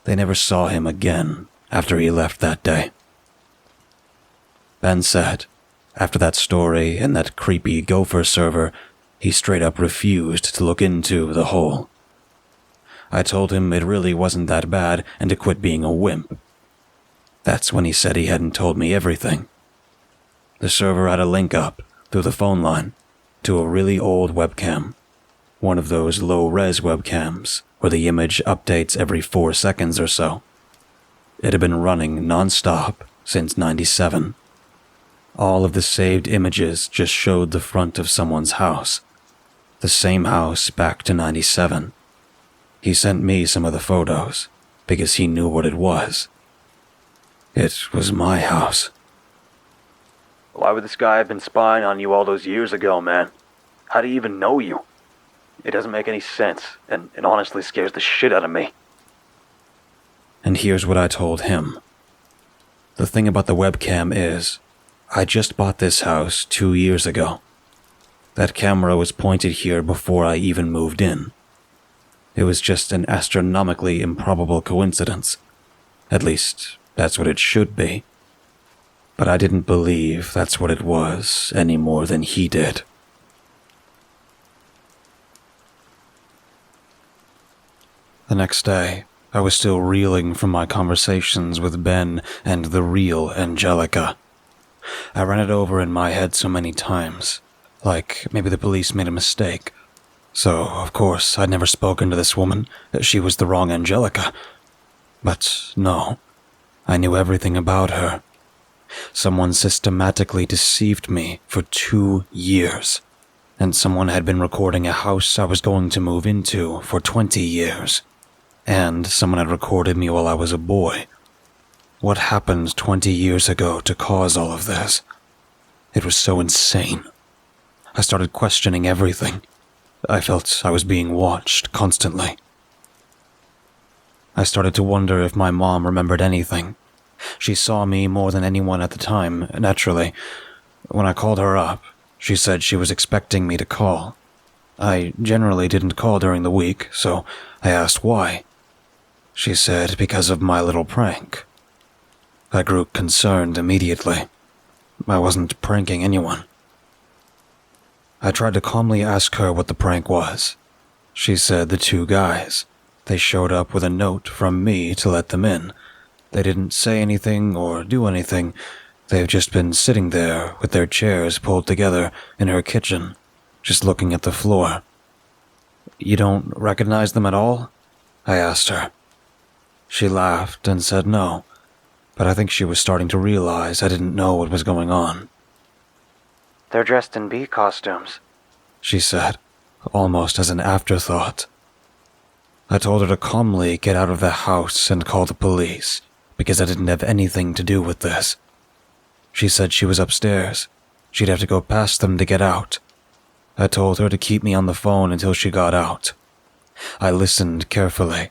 They never saw him again after he left that day. Ben said, after that story and that creepy gopher server, he straight up refused to look into the hole. I told him it really wasn't that bad and to quit being a wimp. That's when he said he hadn't told me everything. The server had a link up, through the phone line, to a really old webcam. One of those low-res webcams, where the image updates every 4 seconds or so. It had been running non-stop since '97. All of the saved images just showed the front of someone's house. The same house back to '97. He sent me some of the photos, because he knew what it was. It was my house. "Why would this guy have been spying on you all those years ago, man? How do he even know you? It doesn't make any sense, and it honestly scares the shit out of me." And here's what I told him. The thing about the webcam is, I just bought this house 2 years ago. That camera was pointed here before I even moved in. It was just an astronomically improbable coincidence. At least, that's what it should be. But I didn't believe that's what it was any more than he did. The next day, I was still reeling from my conversations with Ben and the real Angelica. I ran it over in my head so many times, like maybe the police made a mistake. So, of course, I'd never spoken to this woman. She was the wrong Angelica. But no, I knew everything about her. Someone systematically deceived me for 2 years, and someone had been recording a house I was going to move into for 20 years, and someone had recorded me while I was a boy. What happened 20 years ago to cause all of this? It was so insane. I started questioning everything. I felt I was being watched constantly. I started to wonder if my mom remembered anything. She saw me more than anyone at the time, naturally. When I called her up, she said she was expecting me to call. I generally didn't call during the week, so I asked why. She said because of my little prank. I grew concerned immediately. I wasn't pranking anyone. I tried to calmly ask her what the prank was. She said the two guys. They showed up with a note from me to let them in. They didn't say anything or do anything. They've just been sitting there with their chairs pulled together in her kitchen, just looking at the floor. You don't recognize them at all? I asked her. She laughed and said no, but I think she was starting to realize I didn't know what was going on. They're dressed in bee costumes, she said, almost as an afterthought. I told her to calmly get out of the house and call the police, because I didn't have anything to do with this. She said she was upstairs. She'd have to go past them to get out. I told her to keep me on the phone until she got out. I listened carefully.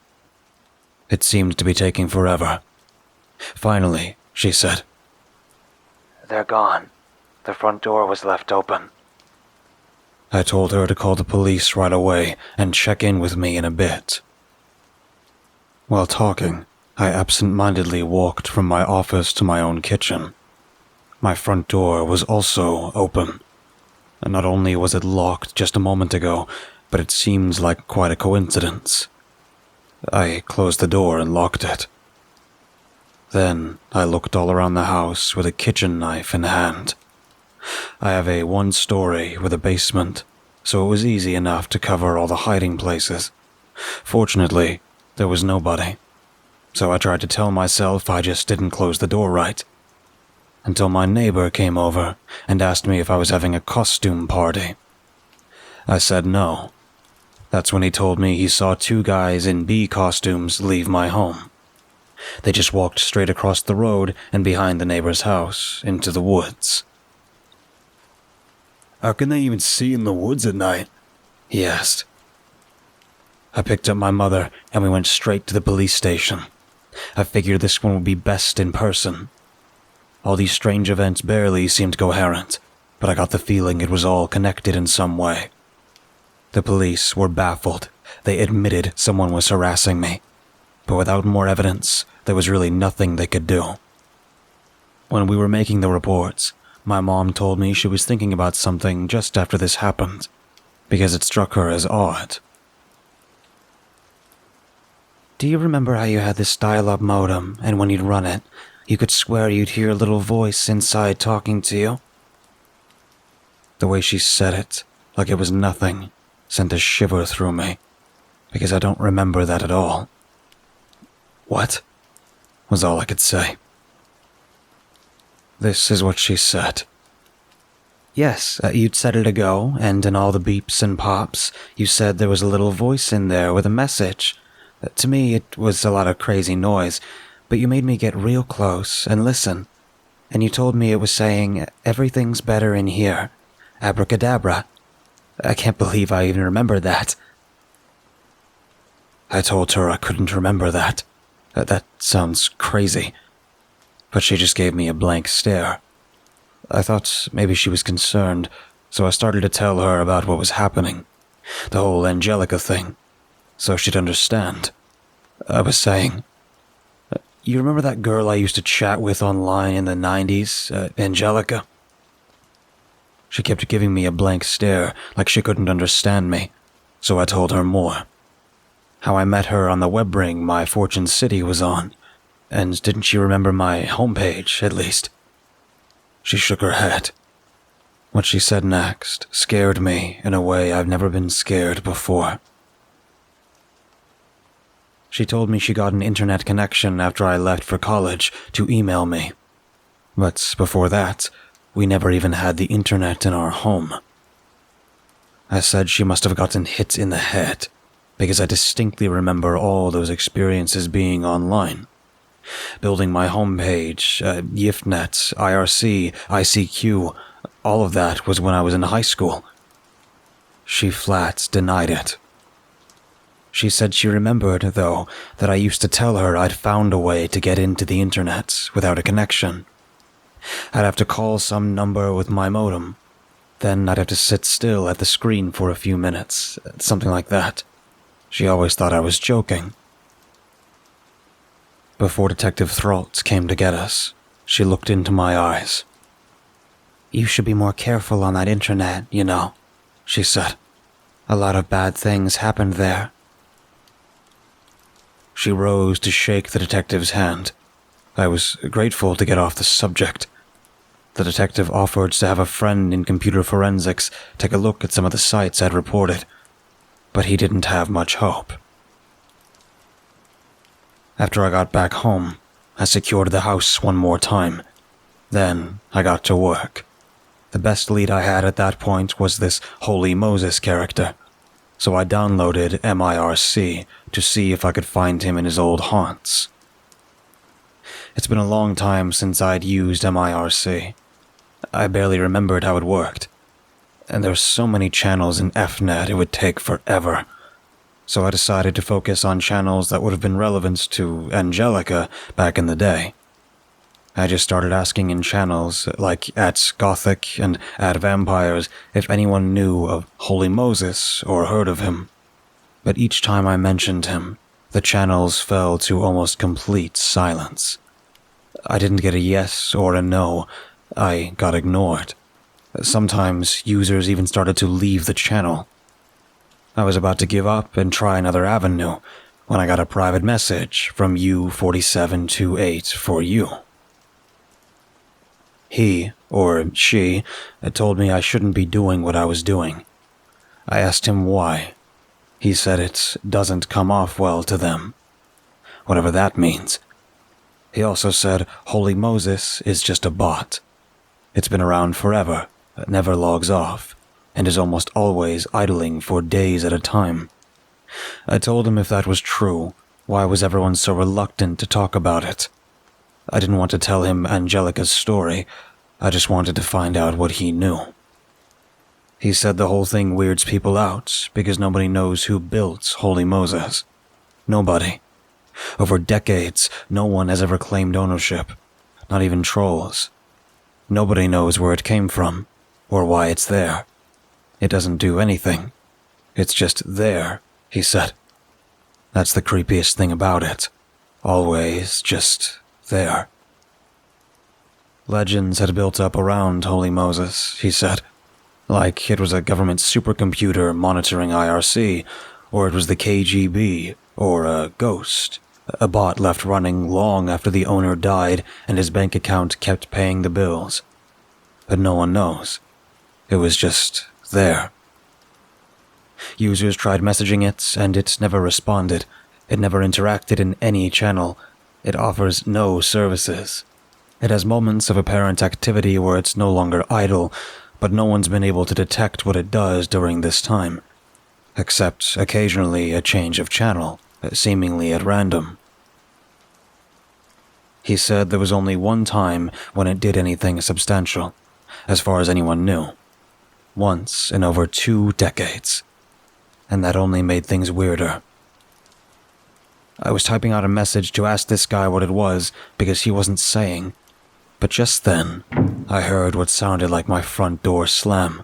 It seemed to be taking forever. Finally, she said, "They're gone. The front door was left open." I told her to call the police right away and check in with me in a bit. While talking, I absent-mindedly walked from my office to my own kitchen. My front door was also open. And not only was it locked just a moment ago, but it seemed like quite a coincidence. I closed the door and locked it. Then I looked all around the house with a kitchen knife in hand. I have a one-story with a basement, so it was easy enough to cover all the hiding places. Fortunately, there was nobody, so I tried to tell myself I just didn't close the door right. Until my neighbor came over and asked me if I was having a costume party. I said no. That's when he told me he saw two guys in bee costumes leave my home. They just walked straight across the road and behind the neighbor's house into the woods. How can they even see in the woods at night? He asked. I picked up my mother and we went straight to the police station. I figured this one would be best in person. All these strange events barely seemed coherent, but I got the feeling it was all connected in some way. The police were baffled. They admitted someone was harassing me, but without more evidence, there was really nothing they could do. When we were making the reports, my mom told me she was thinking about something just after this happened, because it struck her as odd. Do you remember how you had this dial-up modem, and when you'd run it, you could swear you'd hear a little voice inside talking to you? The way she said it, like it was nothing, sent a shiver through me, because I don't remember that at all. What? Was all I could say. This is what she said. Yes, you'd set it to go, and in all the beeps and pops, you said there was a little voice in there with a message. To me, it was a lot of crazy noise, but you made me get real close and listen. And you told me it was saying, "Everything's better in here. Abracadabra." I can't believe I even remember that. I told her I couldn't remember that. That sounds crazy. But she just gave me a blank stare. I thought maybe she was concerned, so I started to tell her about what was happening. The whole Angelica thing. So she'd understand. I was saying, you remember that girl I used to chat with online in the 90s, Angelica? She kept giving me a blank stare, like she couldn't understand me, so I told her more. How I met her on the web ring my Fortune City was on, and didn't she remember my homepage, at least? She shook her head. What she said next scared me in a way I've never been scared before. She told me she got an internet connection after I left for college to email me. But before that, we never even had the internet in our home. I said she must have gotten hit in the head, because I distinctly remember all those experiences being online. Building my homepage, YIFNet, IRC, ICQ, all of that was when I was in high school. She flat denied it. She said she remembered, though, that I used to tell her I'd found a way to get into the internet without a connection. I'd have to call some number with my modem. Then I'd have to sit still at the screen for a few minutes, something like that. She always thought I was joking. Before Detective Thralt came to get us, she looked into my eyes. "You should be more careful on that internet, you know," she said. "A lot of bad things happened there." She rose to shake the detective's hand. I was grateful to get off the subject. The detective offered to have a friend in computer forensics take a look at some of the sites I'd reported, but he didn't have much hope. After I got back home, I secured the house one more time. Then I got to work. The best lead I had at that point was this Holy Moses character, so I downloaded MIRC to see if I could find him in his old haunts. It's been a long time since I'd used MIRC. I barely remembered how it worked. And there's so many channels in FNet it would take forever. So I decided to focus on channels that would have been relevant to Angelica back in the day. I just started asking in channels like @Gothic and @Vampires if anyone knew of Holy Moses or heard of him. But each time I mentioned him, the channels fell to almost complete silence. I didn't get a yes or a no. I got ignored. Sometimes users even started to leave the channel. I was about to give up and try another avenue when I got a private message from U4728 for you. He, or she, told me I shouldn't be doing what I was doing. I asked him why. He said it doesn't come off well to them. Whatever that means. He also said Holy Moses is just a bot. It's been around forever, never logs off, and is almost always idling for days at a time. I told him if that was true, why was everyone so reluctant to talk about it? I didn't want to tell him Angelica's story. I just wanted to find out what he knew. He said the whole thing weirds people out because nobody knows who built Holy Moses. Nobody. Over decades, no one has ever claimed ownership, not even trolls. Nobody knows where it came from, or why it's there. It doesn't do anything. It's just there, he said. That's the creepiest thing about it. Always just there. Legends had built up around Holy Moses, he said. Like it was a government supercomputer monitoring IRC, or it was the KGB, or a ghost. A bot left running long after the owner died and his bank account kept paying the bills. But no one knows. It was just there. Users tried messaging it, and it never responded. It never interacted in any channel. It offers no services. It has moments of apparent activity where it's no longer idle, but no one's been able to detect what it does during this time, except occasionally a change of channel, seemingly at random. He said there was only one time when it did anything substantial, as far as anyone knew. Once in over 2 decades. And that only made things weirder. I was typing out a message to ask this guy what it was because he wasn't saying. But just then, I heard what sounded like my front door slam.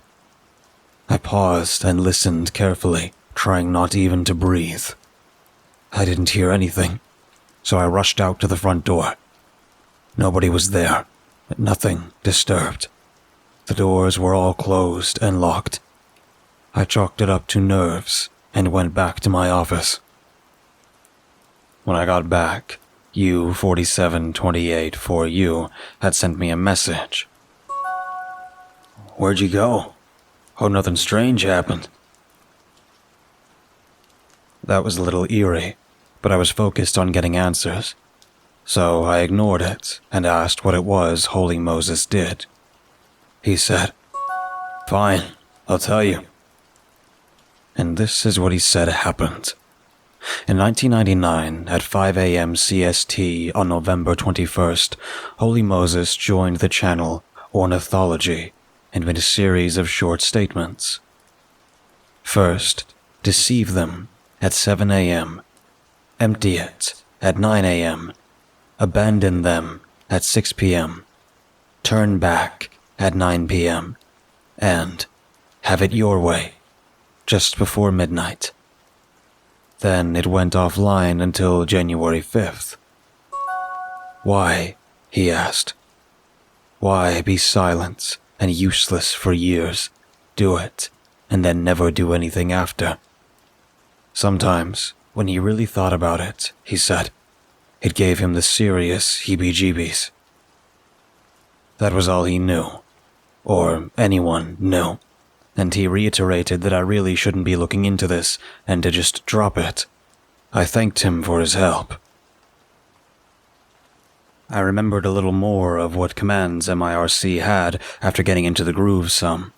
I paused and listened carefully, trying not even to breathe. I didn't hear anything, so I rushed out to the front door. Nobody was there, nothing disturbed. The doors were all closed and locked. I chalked it up to nerves and went back to my office. When I got back, U4728 for you had sent me a message. "Where'd you go? Hope nothing strange happened." That was a little eerie, but I was focused on getting answers. So I ignored it and asked what it was Holy Moses did. He said, "Fine, I'll tell you." And this is what he said happened. In 1999, at 5 a.m. CST on November 21st, Holy Moses joined the channel Ornithology and made a series of short statements. First, deceive them at 7 a.m., empty it at 9 a.m., abandon them at 6 p.m., turn back at 9 p.m., and have it your way, just before midnight. Then it went offline until January 5th. Why? He asked. Why be silent and useless for years, do it, and then never do anything after? Sometimes, when he really thought about it, he said, it gave him the serious heebie-jeebies. That was all he knew, or anyone knew, and he reiterated that I really shouldn't be looking into this and to just drop it. I thanked him for his help. I remembered a little more of what commands MIRC had after getting into the groove some.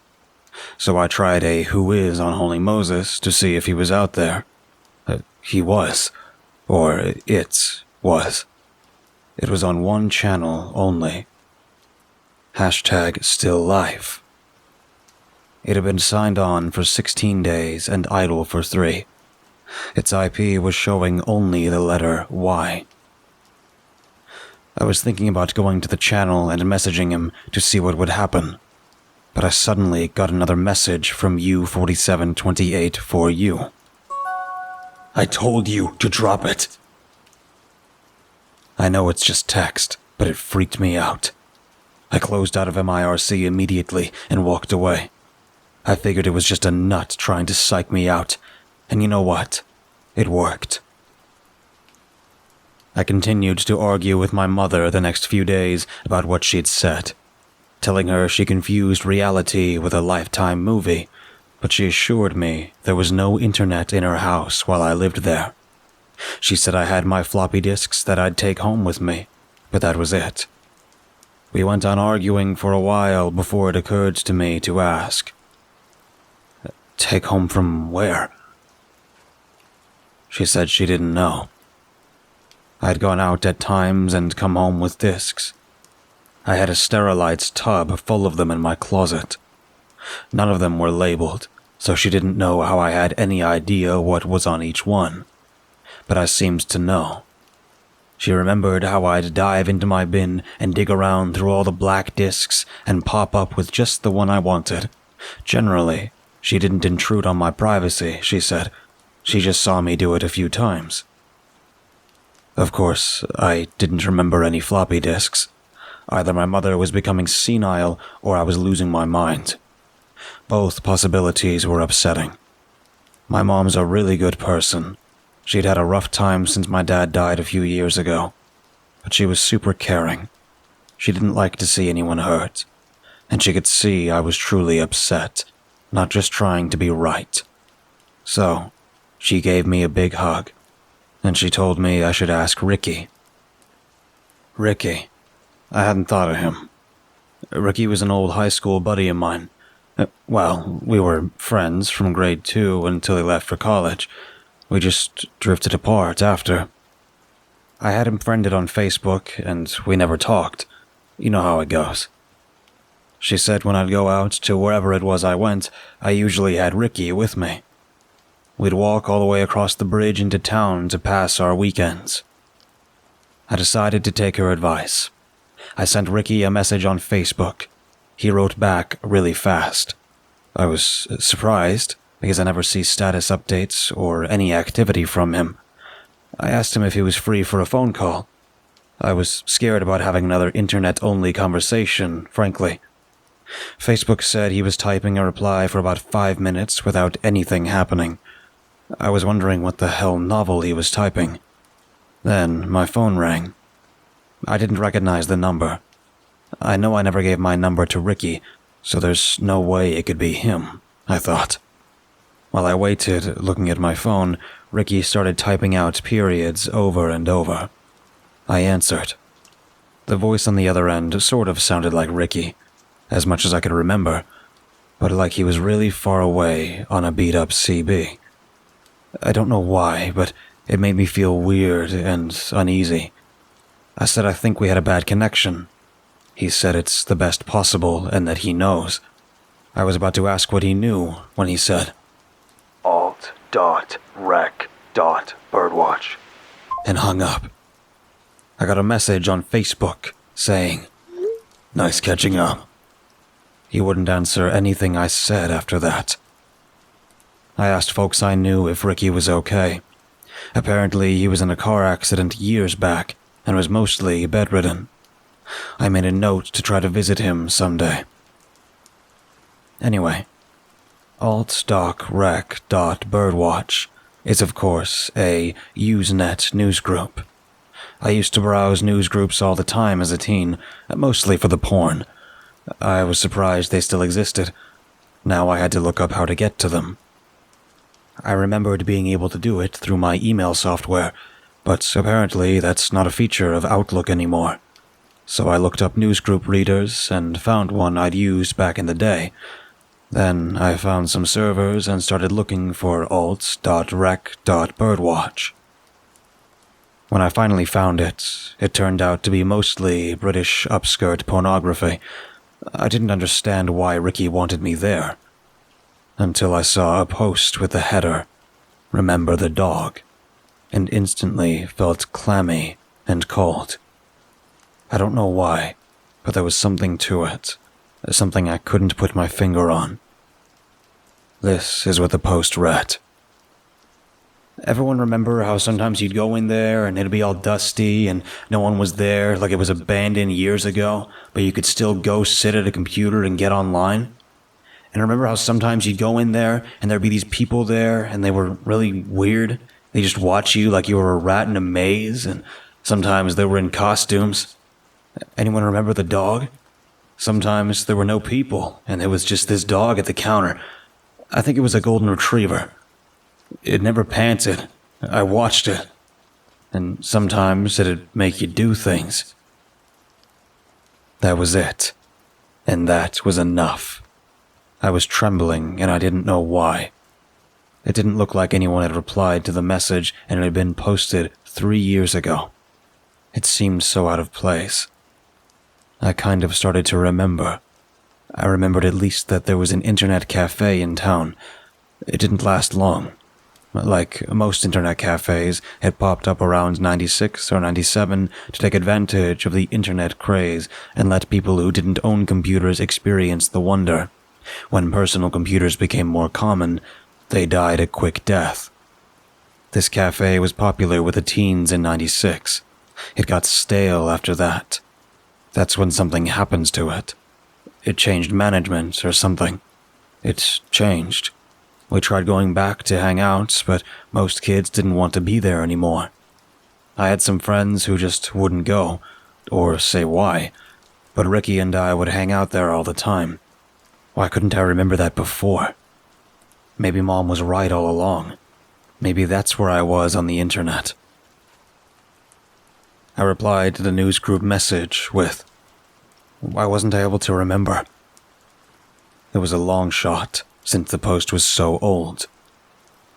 So I tried a Who Is on Holy Moses to see if he was out there. He was. Or it was. It was on one channel only. #StillLife. It had been signed on for 16 days and idle for 3. Its IP was showing only the letter Y. I was thinking about going to the channel and messaging him to see what would happen, but I suddenly got another message from U4728 for you. I told you to drop it. I know it's just text, but it freaked me out. I closed out of MIRC immediately and walked away. I figured it was just a nut trying to psych me out, and you know what? It worked. I continued to argue with my mother the next few days about what she'd said, telling her she confused reality with a Lifetime movie, but she assured me there was no internet in her house while I lived there. She said I had my floppy disks that I'd take home with me, but that was it. We went on arguing for a while before it occurred to me to ask, take home from where? She said she didn't know. I'd gone out at times and come home with discs. I had a Sterilite's tub full of them in my closet. None of them were labeled, so she didn't know how I had any idea what was on each one. But I seemed to know. She remembered how I'd dive into my bin and dig around through all the black discs and pop up with just the one I wanted. Generally, she didn't intrude on my privacy, she said. She just saw me do it a few times. Of course, I didn't remember any floppy disks. Either my mother was becoming senile or I was losing my mind. Both possibilities were upsetting. My mom's a really good person. She'd had a rough time since my dad died a few years ago, but she was super caring. She didn't like to see anyone hurt, and she could see I was truly upset, not just trying to be right. So, she gave me a big hug, and she told me I should ask Ricky. Ricky. I hadn't thought of him. Ricky was an old high school buddy of mine. Well, we were friends from grade 2 until he left for college. We just drifted apart after. I had him friended on Facebook, and we never talked. You know how it goes. She said when I'd go out to wherever it was I went, I usually had Ricky with me. We'd walk all the way across the bridge into town to pass our weekends. I decided to take her advice. I sent Ricky a message on Facebook. He wrote back really fast. I was surprised, because I never see status updates or any activity from him. I asked him if he was free for a phone call. I was scared about having another internet-only conversation, frankly. Facebook said he was typing a reply for about 5 minutes without anything happening. I was wondering what the hell novel he was typing. Then my phone rang. I didn't recognize the number. I know I never gave my number to Ricky, so there's no way it could be him, I thought. While I waited, looking at my phone, Ricky started typing out periods over and over. I answered. The voice on the other end sort of sounded like Ricky, as much as I could remember, but like he was really far away on a beat-up CB. I don't know why, but it made me feel weird and uneasy. I said I think we had a bad connection. He said it's the best possible and that he knows. I was about to ask what he knew when he said, Alt.rec.birdwatch, and hung up. I got a message on Facebook saying, Nice catching up. He wouldn't answer anything I said after that. I asked folks I knew if Ricky was okay. Apparently, he was in a car accident years back and was mostly bedridden. I made a note to try to visit him someday. Anyway, alt.rec.birdwatch is of course a Usenet newsgroup. I used to browse newsgroups all the time as a teen, mostly for the porn. I was surprised they still existed. Now I had to look up how to get to them. I remembered being able to do it through my email software, but apparently that's not a feature of Outlook anymore. So I looked up newsgroup readers and found one I'd used back in the day. Then I found some servers and started looking for alts.rec.birdwatch. When I finally found it, it turned out to be mostly British upskirt pornography. I didn't understand why Ricky wanted me there, until I saw a post with the header, "Remember the dog," and instantly felt clammy and cold. I don't know why, but there was something to it, something I couldn't put my finger on. This is what the post read. Everyone remember how sometimes you'd go in there and it'd be all dusty and no one was there, like it was abandoned years ago, but you could still go sit at a computer and get online? And remember how sometimes you'd go in there and there'd be these people there and they were really weird? They just watch you like you were a rat in a maze, and sometimes they were in costumes. Anyone remember the dog? Sometimes there were no people and there was just this dog at the counter. I think it was a golden retriever. It never panted. I watched it. And sometimes it'd make you do things. That was it. And that was enough. I was trembling and I didn't know why. It didn't look like anyone had replied to the message and it had been posted 3 years ago. It seemed so out of place. I kind of started to remember. I remembered at least that there was an internet cafe in town. It didn't last long. Like most internet cafes, it popped up around 96 or 97 to take advantage of the internet craze and let people who didn't own computers experience the wonder. When personal computers became more common, they died a quick death. This cafe was popular with the teens in 96. It got stale after that. That's when something happens to it. It changed management or something. It's changed. We tried going back to hang out, but most kids didn't want to be there anymore. I had some friends who just wouldn't go, or say why, but Ricky and I would hang out there all the time. Why couldn't I remember that before? Maybe Mom was right all along. Maybe that's where I was on the internet. I replied to the newsgroup message with, "Why wasn't I able to remember?" It was a long shot, since the post was so old.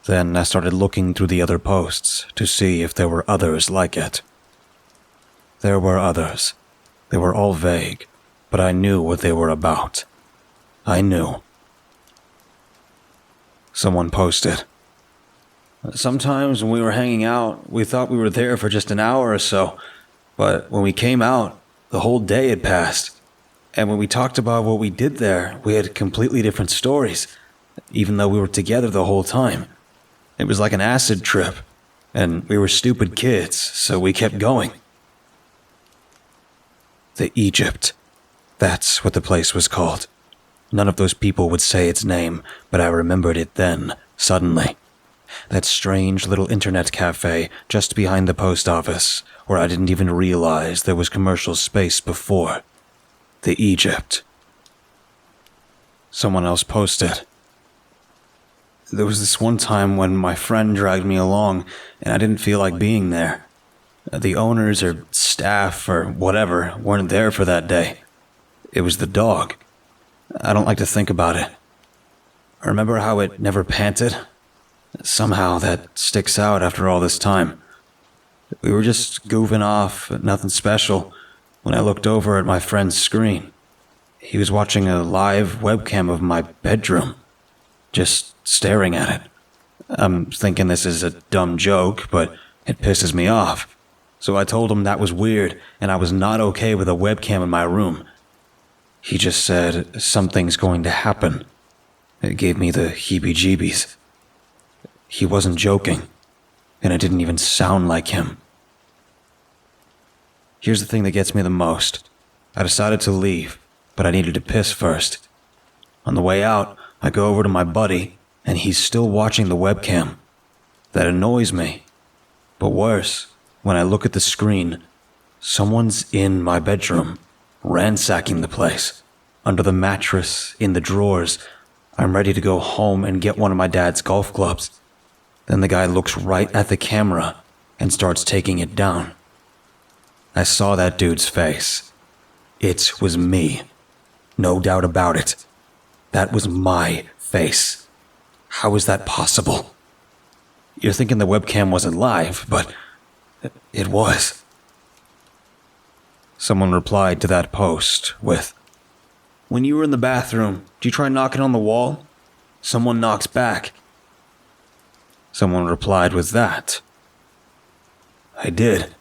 Then I started looking through the other posts to see if there were others like it. There were others. They were all vague, but I knew what they were about. I knew. Someone posted, "Sometimes when we were hanging out, we thought we were there for just an hour or so, but when we came out, the whole day had passed. And when we talked about what we did there, we had completely different stories, even though we were together the whole time. It was like an acid trip, and we were stupid kids, so we kept going." The Egypt. That's what the place was called. None of those people would say its name, but I remembered it then, suddenly. That strange little internet cafe just behind the post office, where I didn't even realize there was commercial space before. The Egypt. Someone else posted, "There was this one time when my friend dragged me along, and I didn't feel like being there. The owners or staff or whatever weren't there for that day. It was the dog. I don't like to think about it. Remember how it never panted? Somehow that sticks out after all this time. We were just goofing off, nothing special, when I looked over at my friend's screen. He was watching a live webcam of my bedroom, just staring at it. I'm thinking this is a dumb joke, but it pisses me off. So I told him that was weird, and I was not okay with a webcam in my room. He just said, "Something's going to happen." It gave me the heebie-jeebies. He wasn't joking, and it didn't even sound like him. Here's the thing that gets me the most. I decided to leave, but I needed to piss first. On the way out, I go over to my buddy, and he's still watching the webcam. That annoys me. But worse, when I look at the screen, someone's in my bedroom, ransacking the place. Under the mattress, in the drawers. I'm ready to go home and get one of my dad's golf clubs. Then the guy looks right at the camera and starts taking it down. I saw that dude's face. It was me. No doubt about it. That was my face. How is that possible? You're thinking the webcam wasn't live, but it was. Someone replied to that post with, "When you were in the bathroom, did you try knocking on the wall? Someone knocks back." Someone replied with that. "I did.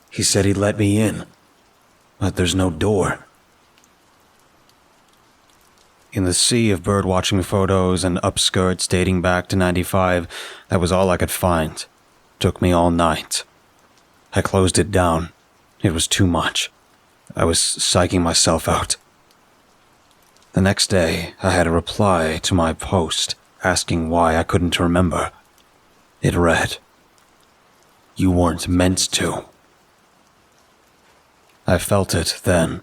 He said he'd let me in, but there's no door." In the sea of birdwatching photos and upskirts dating back to '95, that was all I could find. Took me all night. I closed it down. It was too much. I was psyching myself out. The next day, I had a reply to my post asking why I couldn't remember. It read, "You weren't meant to." I felt it then,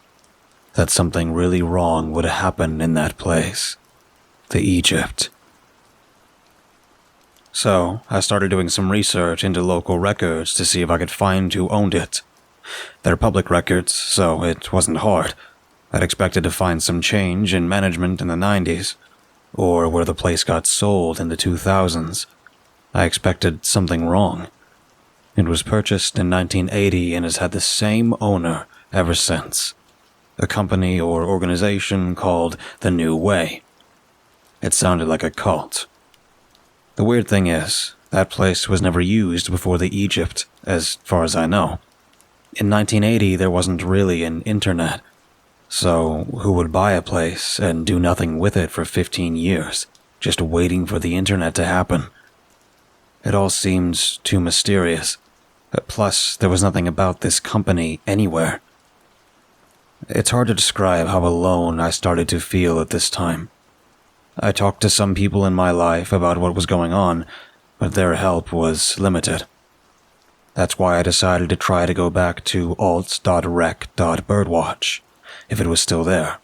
that something really wrong would happen in that place, the Egypt. So, I started doing some research into local records to see if I could find who owned it. They're public records, so it wasn't hard. I'd expected to find some change in management in the '90s, or where the place got sold in the 2000s. I expected something wrong. It was purchased in 1980 and has had the same owner ever since. A company or organization called The New Way. It sounded like a cult. The weird thing is, that place was never used before the Egypt, as far as I know. In 1980, there wasn't really an internet. So, who would buy a place and do nothing with it for 15 years, just waiting for the internet to happen? It all seems too mysterious. Plus, there was nothing about this company anywhere. It's hard to describe how alone I started to feel at this time. I talked to some people in my life about what was going on, but their help was limited. That's why I decided to try to go back to alt.rec.birdwatch, if it was still there.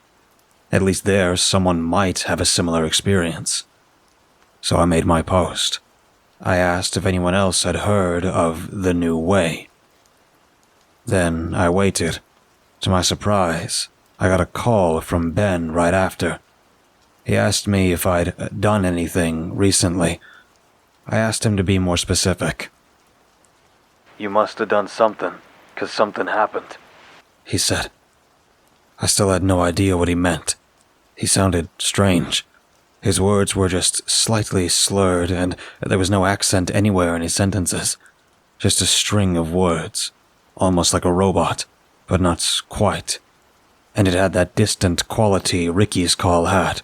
At least there, someone might have a similar experience. So I made my post. I asked if anyone else had heard of The New Way. Then I waited. To my surprise, I got a call from Ben right after. He asked me if I'd done anything recently. I asked him to be more specific. "You must have done something, 'cause something happened," he said. I still had no idea what he meant. He sounded strange. His words were just slightly slurred, and there was no accent anywhere in his sentences. Just a string of words, almost like a robot, but not quite. And it had that distant quality Ricky's call had.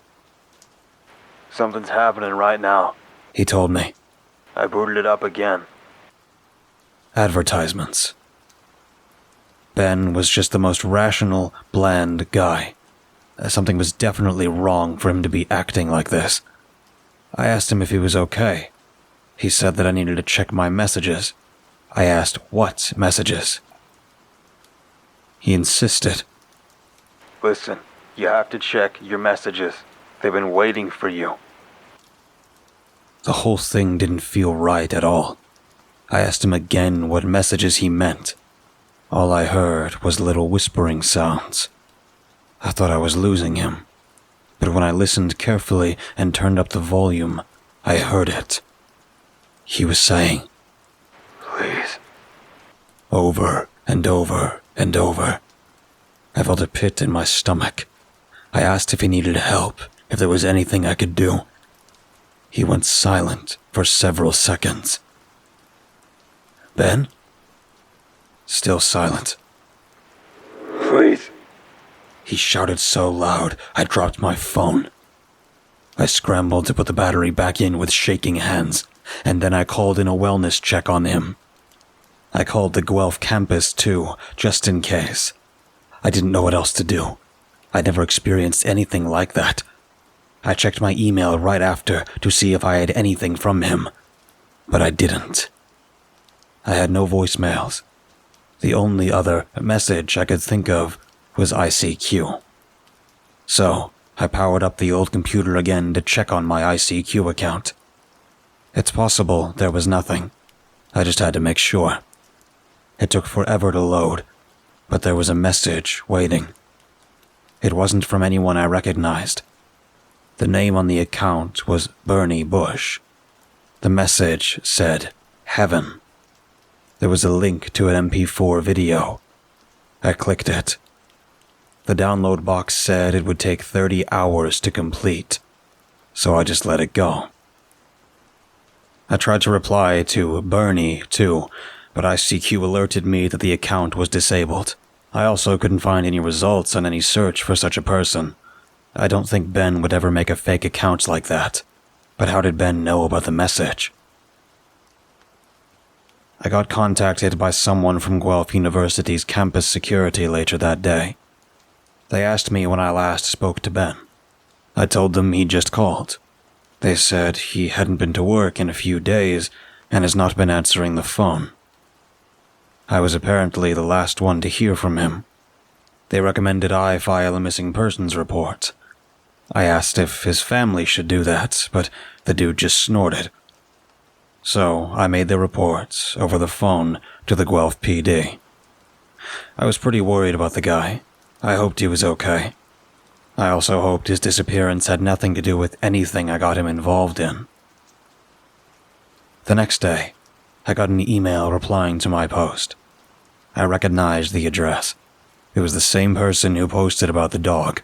"Something's happening right now," he told me. "I booted it up again." Advertisements. Ben was just the most rational, bland guy. Something was definitely wrong for him to be acting like this. I asked him if he was okay. He said that I needed to check my messages. I asked what messages. He insisted. "Listen, you have to check your messages. They've been waiting for you." The whole thing didn't feel right at all. I asked him again what messages he meant. All I heard was little whispering sounds. I thought I was losing him. But when I listened carefully and turned up the volume, I heard it. He was saying, "Please." Over and over and over. I felt a pit in my stomach. I asked if he needed help, if there was anything I could do. He went silent for several seconds. "Ben?" Still silent. "Please," He shouted so loud, I dropped my phone. I scrambled to put the battery back in with shaking hands, and then I called in a wellness check on him. I called the Guelph campus too, just in case. I didn't know what else to do. I'd never experienced anything like that. I checked my email right after to see if I had anything from him, but I didn't. I had no voicemails. The only other message I could think of was ICQ. So, I powered up the old computer again to check on my ICQ account. It's possible there was nothing. I just had to make sure. It took forever to load, but there was a message waiting. It wasn't from anyone I recognized. The name on the account was Bernie Bush. The message said, Heaven. There was a link to an MP4 video. I clicked it. The download box said it would take 30 hours to complete, so I just let it go. I tried to reply to Bernie, too, but ICQ alerted me that the account was disabled. I also couldn't find any results on any search for such a person. I don't think Ben would ever make a fake account like that. But how did Ben know about the message? I got contacted by someone from Guelph University's campus security later that day. They asked me when I last spoke to Ben. I told them he'd just called. They said he hadn't been to work in a few days and has not been answering the phone. I was apparently the last one to hear from him. They recommended I file a missing persons report. I asked if his family should do that, but the dude just snorted. So I made the report over the phone to the Guelph PD. I was pretty worried about the guy. I hoped he was okay. I also hoped his disappearance had nothing to do with anything I got him involved in. The next day, I got an email replying to my post. I recognized the address. It was the same person who posted about the dog.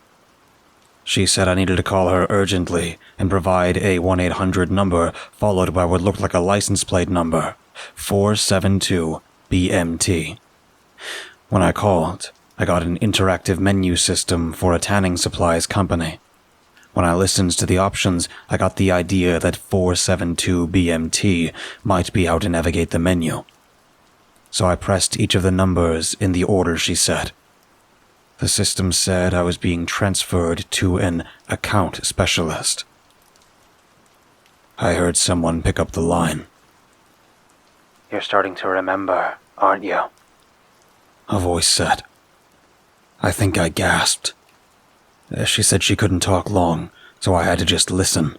She said I needed to call her urgently and provide a 1-800 number followed by what looked like a license plate number, 472 BMT. When I called, I got an interactive menu system for a tanning supplies company. When I listened to the options, I got the idea that 472 BMT might be how to navigate the menu. So I pressed each of the numbers in the order she said. The system said I was being transferred to an account specialist. I heard someone pick up the line. "You're starting to remember, aren't you?" A voice said. I think I gasped. She said she couldn't talk long, so I had to just listen.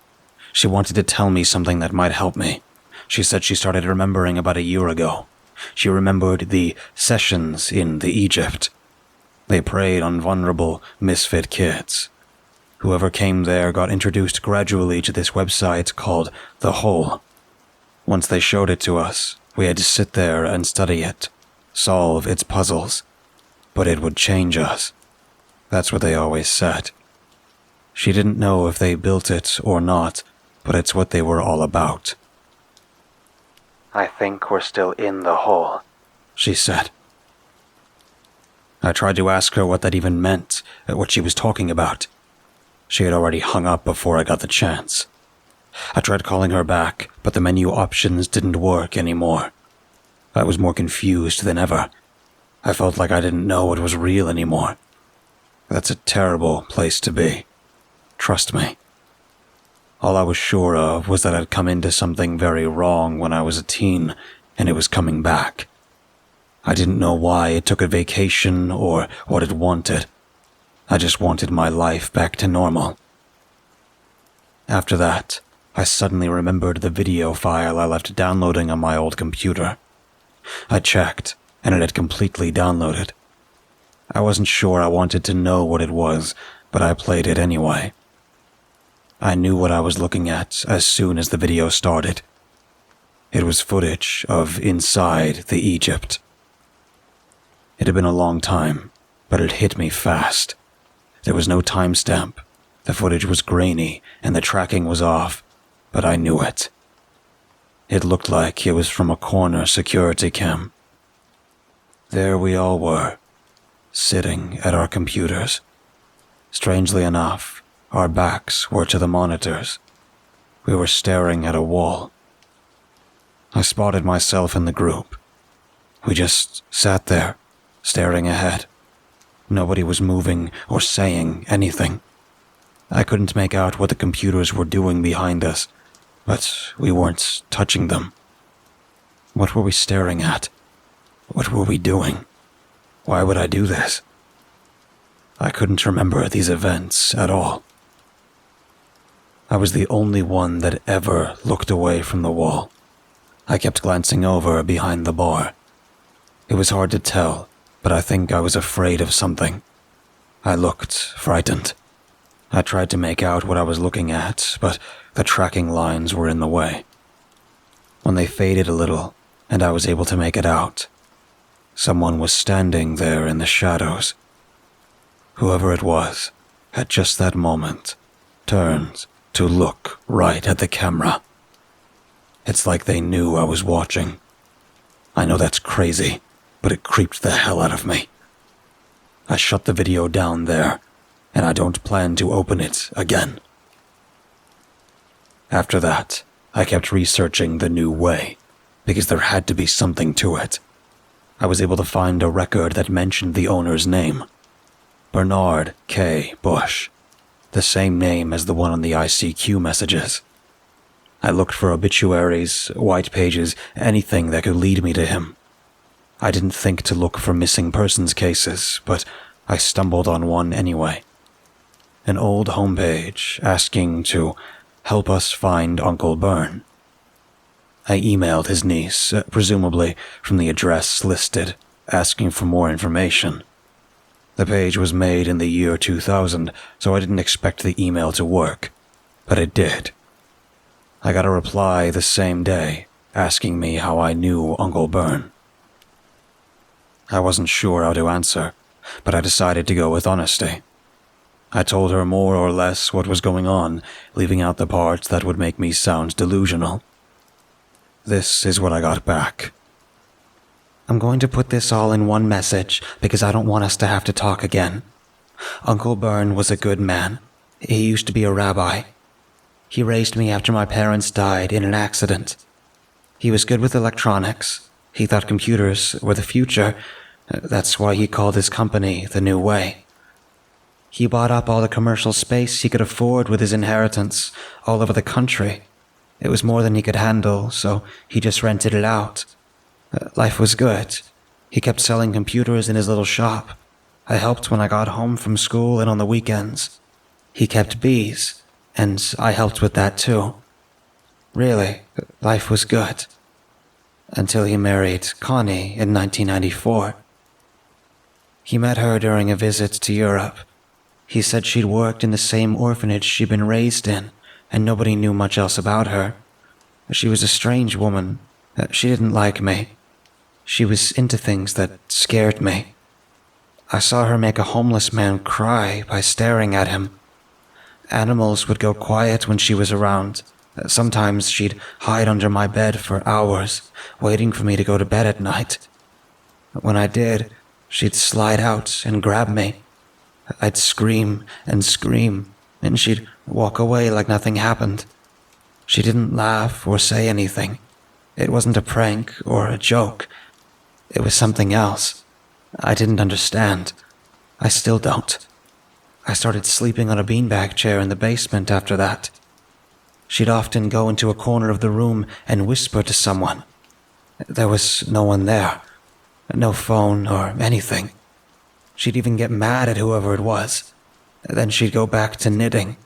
She wanted to tell me something that might help me. She said she started remembering about a year ago. She remembered the sessions in the Egypt. They preyed on vulnerable, misfit kids. Whoever came there got introduced gradually to this website called The Hole. Once they showed it to us, we had to sit there and study it, solve its puzzles. But it would change us. That's what they always said. She didn't know if they built it or not, but it's what they were all about. "I think we're still in the hole," she said. I tried to ask her what that even meant, what she was talking about. She had already hung up before I got the chance. I tried calling her back, but the menu options didn't work anymore. I was more confused than ever. I felt like I didn't know it was real anymore. That's a terrible place to be. Trust me. All I was sure of was that I'd come into something very wrong when I was a teen, and it was coming back. I didn't know why it took a vacation or what it wanted. I just wanted my life back to normal. After that, I suddenly remembered the video file I left downloading on my old computer. I checked, and it had completely downloaded. I wasn't sure I wanted to know what it was, but I played it anyway. I knew what I was looking at as soon as the video started. It was footage of inside the Egypt. It had been a long time, but it hit me fast. There was no timestamp. The footage was grainy, and the tracking was off, but I knew it. It looked like it was from a corner security cam. There we all were, sitting at our computers, Strangely enough, our backs were to the monitors. We were staring at a wall. I spotted myself in the group. We just sat there, staring ahead. Nobody was moving or saying anything. I couldn't make out what the computers were doing behind us, but we weren't touching them. What were we staring at? What were we doing? Why would I do this? I couldn't remember these events at all. I was the only one that ever looked away from the wall. I kept glancing over behind the bar. It was hard to tell, but I think I was afraid of something. I looked frightened. I tried to make out what I was looking at, but the tracking lines were in the way. When they faded a little, and I was able to make it out, someone was standing there in the shadows. Whoever it was, at just that moment, turned to look right at the camera. It's like they knew I was watching. I know that's crazy, but it creeped the hell out of me. I shut the video down there, and I don't plan to open it again. After that, I kept researching the new way, because there had to be something to it. I was able to find a record that mentioned the owner's name. Bernard K. Bush, the same name as the one on the ICQ messages. I looked for obituaries, white pages, anything that could lead me to him. I didn't think to look for missing persons cases, but I stumbled on one anyway. An old homepage asking to help us find Uncle Bern. I emailed his niece, presumably from the address listed, asking for more information. The page was made in the year 2000, so I didn't expect the email to work, but it did. I got a reply the same day, asking me how I knew Uncle Bern. I wasn't sure how to answer, but I decided to go with honesty. I told her more or less what was going on, leaving out the parts that would make me sound delusional. This is what I got back. I'm going to put this all in one message because I don't want us to have to talk again. Uncle Bern was a good man. He used to be a rabbi. He raised me after my parents died in an accident. He was good with electronics. He thought computers were the future. That's why he called his company The New Way. He bought up all the commercial space he could afford with his inheritance all over the country. It was more than he could handle, so he just rented it out. Life was good. He kept selling computers in his little shop. I helped when I got home from school and on the weekends. He kept bees, and I helped with that too. Really, life was good. Until he married Connie in 1994. He met her during a visit to Europe. He said she'd worked in the same orphanage she'd been raised in, and nobody knew much else about her. She was a strange woman. She didn't like me. She was into things that scared me. I saw her make a homeless man cry by staring at him. Animals would go quiet when she was around. Sometimes she'd hide under my bed for hours, waiting for me to go to bed at night. When I did, she'd slide out and grab me. I'd scream, and she'd walk away like nothing happened. She didn't laugh or say anything. It wasn't a prank or a joke. It was something else. I didn't understand. I still don't. I started sleeping on a beanbag chair in the basement after that. She'd often go into a corner of the room and whisper to someone. There was no one there. No phone or anything. She'd even get mad at whoever it was. Then she'd go back to knitting.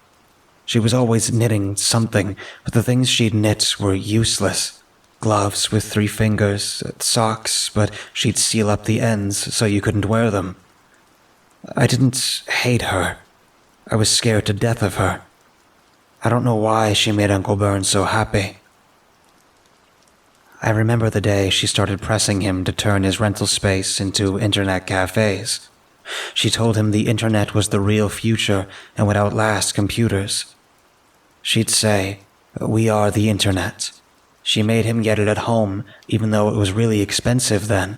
She was always knitting something, but the things she'd knit were useless. Gloves with 3 fingers, socks, but she'd seal up the ends so you couldn't wear them. I didn't hate her. I was scared to death of her. I don't know why she made Uncle Bern so happy. I remember the day she started pressing him to turn his rental space into internet cafes. She told him the internet was the real future and would outlast computers. She'd say, "We are the internet." She made him get it at home, even though it was really expensive then.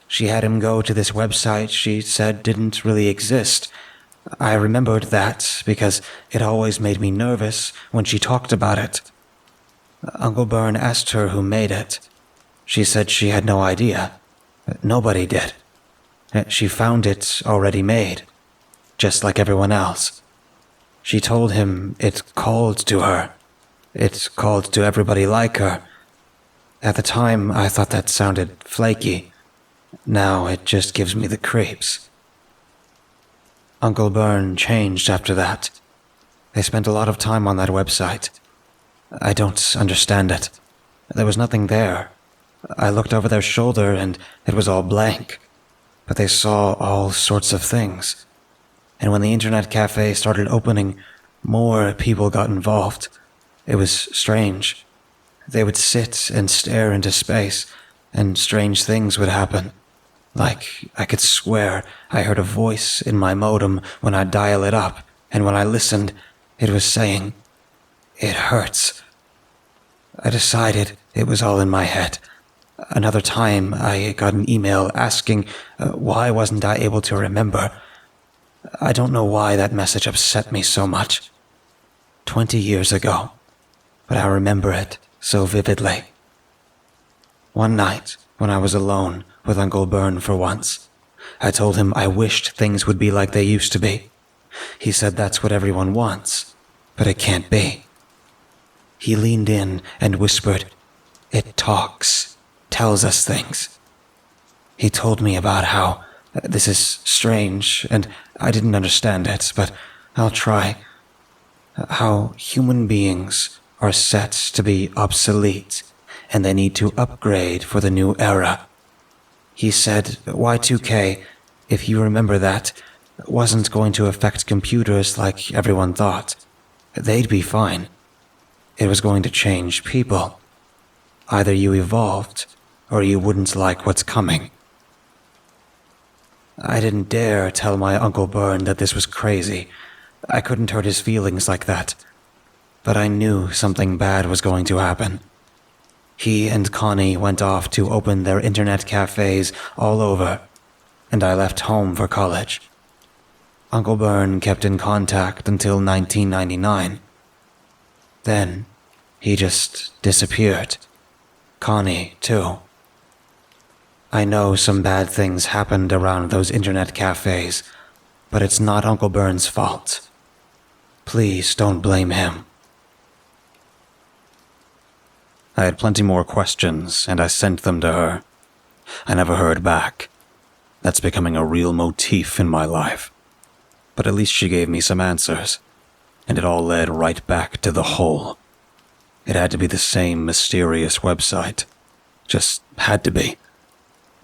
She had him go to this website she said didn't really exist, I remembered that because it always made me nervous when she talked about it. Uncle Byrne asked her who made it. She said she had no idea. Nobody did. She found it already made, just like everyone else. She told him it called to her. It called to everybody like her. At the time, I thought that sounded flaky. Now it just gives me the creeps. Uncle Byrne changed after that. They spent a lot of time on that website. I don't understand it. There was nothing there. I looked over their shoulder and it was all blank. But they saw all sorts of things. And when the internet cafe started opening, more people got involved. It was strange. They would sit and stare into space, and strange things would happen. Like, I could swear I heard a voice in my modem when I'd dial it up, and when I listened, it was saying, "It hurts." I decided it was all in my head. Another time, I got an email asking why wasn't I able to remember. I don't know why that message upset me so much. 20 years ago, but I remember it so vividly. One night, when I was alone with Uncle Byrne for once, I told him I wished things would be like they used to be. He said that's what everyone wants, but it can't be. He leaned in and whispered, "It talks, tells us things." He told me about how this is strange, and I didn't understand it, but I'll try. How human beings are set to be obsolete, and they need to upgrade for the new era. He said Y2K, if you remember that, wasn't going to affect computers like everyone thought. They'd be fine. It was going to change people. Either you evolved, or you wouldn't like what's coming. I didn't dare tell my Uncle Byrne that this was crazy. I couldn't hurt his feelings like that. But I knew something bad was going to happen. He and Connie went off to open their internet cafes all over, and I left home for college. Uncle Byrne kept in contact until 1999. Then, he just disappeared. Connie, too. I know some bad things happened around those internet cafes, but it's not Uncle Byrne's fault. Please don't blame him. I had plenty more questions, and I sent them to her. I never heard back. That's becoming a real motif in my life. But at least she gave me some answers, and it all led right back to the hole. It had to be the same mysterious website. Just had to be.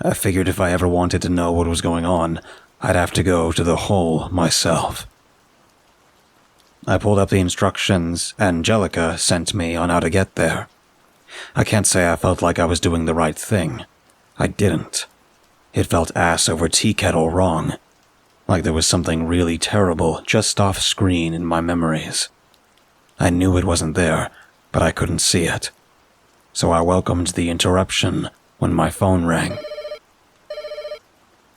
I figured if I ever wanted to know what was going on, I'd have to go to the hole myself. I pulled up the instructions Angelica sent me on how to get there. I can't say I felt like I was doing the right thing. I didn't. It felt ass over tea kettle wrong. Like there was something really terrible just off screen in my memories. I knew it wasn't there, but I couldn't see it. So I welcomed the interruption when my phone rang.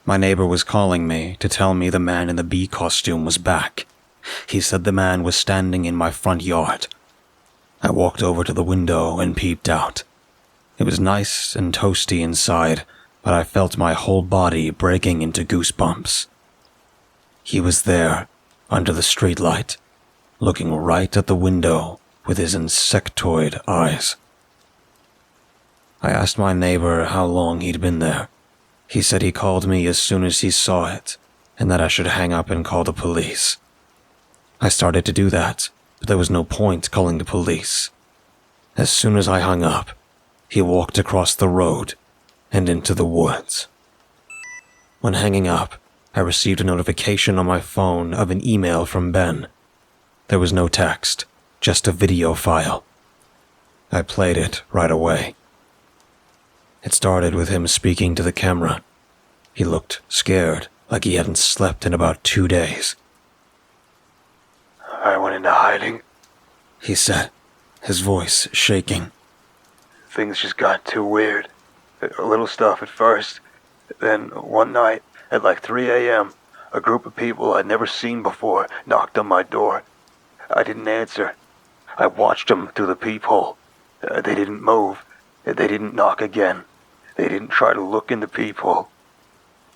My neighbor was calling me to tell me the man in the bee costume was back. He said the man was standing in my front yard. I walked over to the window and peeped out. It was nice and toasty inside, but I felt my whole body breaking into goosebumps. He was there, under the streetlight, looking right at the window with his insectoid eyes. I asked my neighbor how long he'd been there. He said he called me as soon as he saw it, and that I should hang up and call the police. I started to do that, but there was no point calling the police. As soon as I hung up, he walked across the road and into the woods. When hanging up, I received a notification on my phone of an email from Ben. There was no text, just a video file. I played it right away. It started with him speaking to the camera. He looked scared, like he hadn't slept in about 2 days. I went into hiding. He said, his voice shaking. Things just got too weird. A little stuff at first. Then one night, at like 3 a.m., A group of people I'd never seen before knocked on my door. I didn't answer. I watched them through the peephole. They didn't move. They didn't knock again. They didn't try to look in the peephole.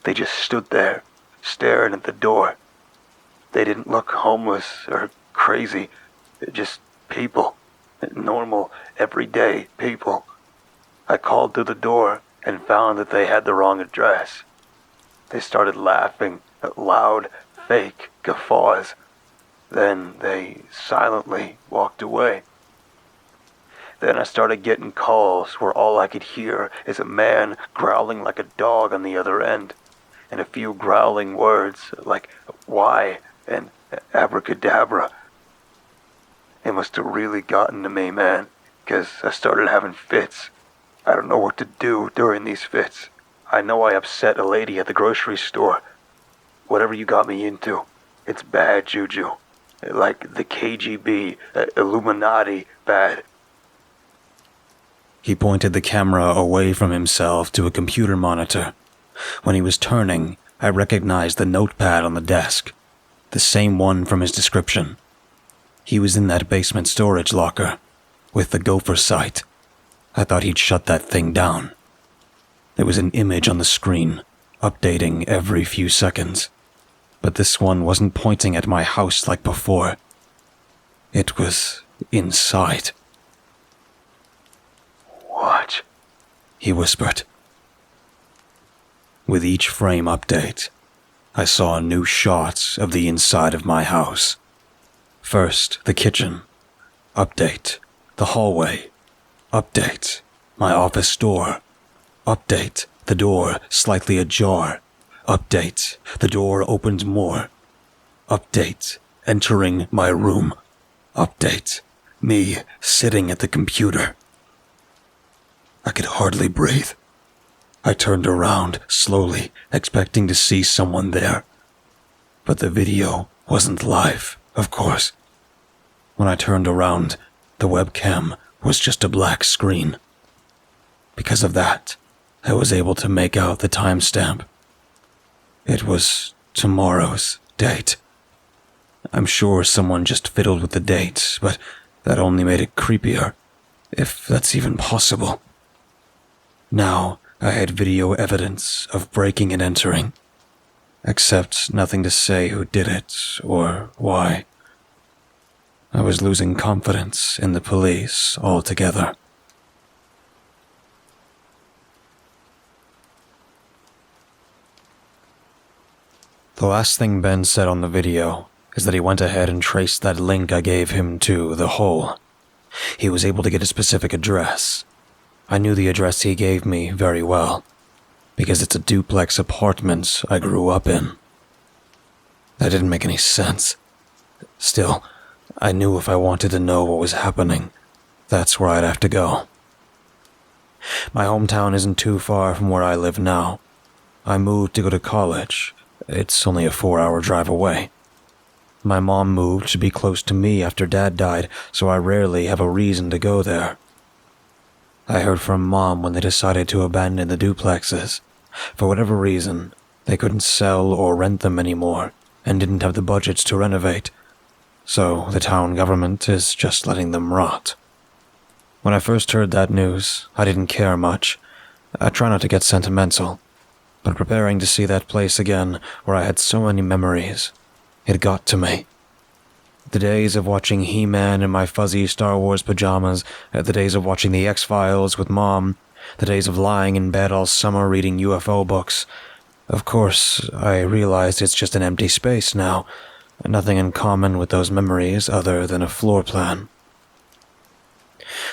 They just stood there, staring at the door. They didn't look homeless or crazy. Just people. Normal, everyday people. I called through the door and found that they had the wrong address. They started laughing at loud, fake guffaws. Then they silently walked away. Then I started getting calls where all I could hear is a man growling like a dog on the other end, and a few growling words like why and abracadabra. It must have really gotten to me, man, because I started having fits. I don't know what to do during these fits. I know I upset a lady at the grocery store. Whatever you got me into, it's bad juju. Like the KGB, Illuminati bad. He pointed the camera away from himself to a computer monitor. When he was turning, I recognized the notepad on the desk, the same one from his description. He was in that basement storage locker, with the gopher sight. I thought he'd shut that thing down. There was an image on the screen, updating every few seconds. But this one wasn't pointing at my house like before. It was inside. Watch, he whispered. With each frame update, I saw new shots of the inside of my house. First, the kitchen. Update. The hallway. Update. My office door. Update. The door slightly ajar. Update. The door opened more. Update. Entering my room. Update. Me sitting at the computer. I could hardly breathe. I turned around slowly, expecting to see someone there. But the video wasn't live, of course. When I turned around, the webcam was just a black screen. Because of that, I was able to make out the timestamp. It was tomorrow's date. I'm sure someone just fiddled with the date, but that only made it creepier, if that's even possible. Now, I had video evidence of breaking and entering, except nothing to say who did it or why. I was losing confidence in the police altogether. The last thing Ben said on the video is that he went ahead and traced that link I gave him to the hole. He was able to get a specific address. I knew the address he gave me very well, because it's a duplex apartment I grew up in. That didn't make any sense. Still, I knew if I wanted to know what was happening, that's where I'd have to go. My hometown isn't too far from where I live now. I moved to go to college. It's only a 4-hour drive away. My mom moved to be close to me after Dad died, so I rarely have a reason to go there. I heard from Mom when they decided to abandon the duplexes. For whatever reason, they couldn't sell or rent them anymore, and didn't have the budgets to renovate. So the town government is just letting them rot. When I first heard that news, I didn't care much. I try not to get sentimental, but preparing to see that place again where I had so many memories, it got to me. The days of watching He-Man in my fuzzy Star Wars pajamas, the days of watching the X-Files with Mom, the days of lying in bed all summer reading UFO books. Of course, I realized it's just an empty space now, nothing in common with those memories other than a floor plan.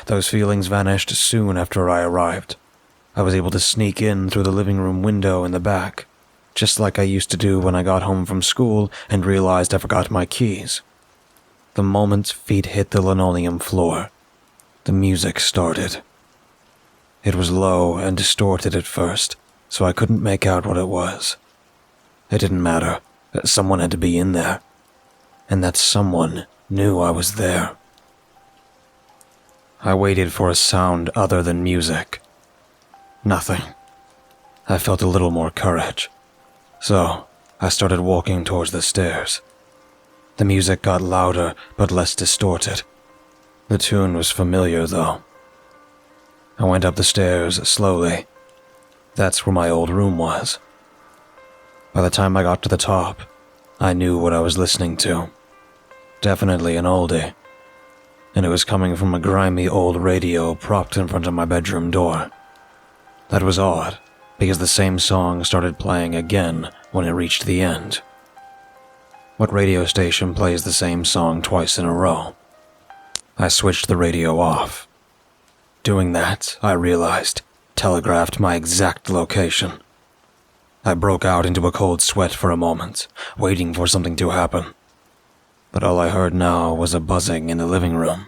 Those feelings vanished soon after I arrived. I was able to sneak in through the living room window in the back, just like I used to do when I got home from school and realized I forgot my keys. The moment feet hit the linoleum floor, the music started. It was low and distorted at first, so I couldn't make out what it was. It didn't matter. Someone had to be in there, and that someone knew I was there. I waited for a sound other than music. Nothing. I felt a little more courage. So, I started walking towards the stairs. The music got louder but less distorted. The tune was familiar, though. I went up the stairs slowly. That's where my old room was. By the time I got to the top, I knew what I was listening to. Definitely an oldie. And it was coming from a grimy old radio propped in front of my bedroom door. That was odd, because the same song started playing again when it reached the end. What radio station plays the same song twice in a row? I switched the radio off. Doing that, I realized, telegraphed my exact location. I broke out into a cold sweat for a moment, waiting for something to happen. But all I heard now was a buzzing in the living room,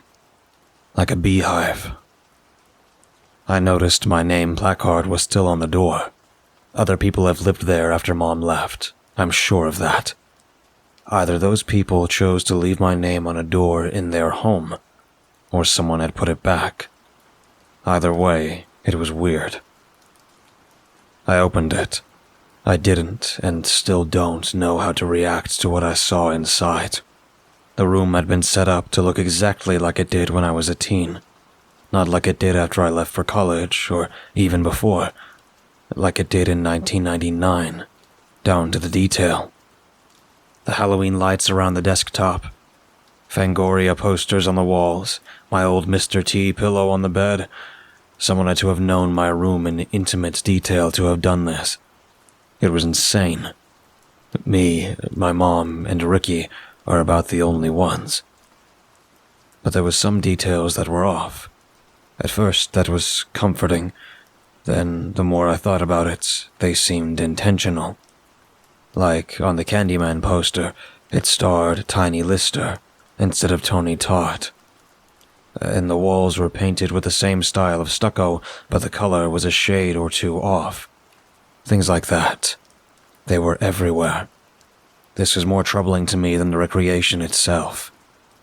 like a beehive. I noticed my name placard was still on the door. Other people have lived there after Mom left, I'm sure of that. Either those people chose to leave my name on a door in their home, or someone had put it back. Either way, it was weird. I opened it. I didn't, and still don't, know how to react to what I saw inside. The room had been set up to look exactly like it did when I was a teen. Not like it did after I left for college, or even before. Like it did in 1999, down to the detail. The Halloween lights around the desktop, Fangoria posters on the walls, my old Mr. T pillow on the bed. Someone had to have known my room in intimate detail to have done this. It was insane. Me, my mom, and Ricky are about the only ones. But there was some details that were off. At first, that was comforting. Then, the more I thought about it, they seemed intentional. Like, on the Candyman poster, it starred Tiny Lister instead of Tony Todd. And the walls were painted with the same style of stucco, but the color was a shade or two off. Things like that. They were everywhere. This was more troubling to me than the recreation itself.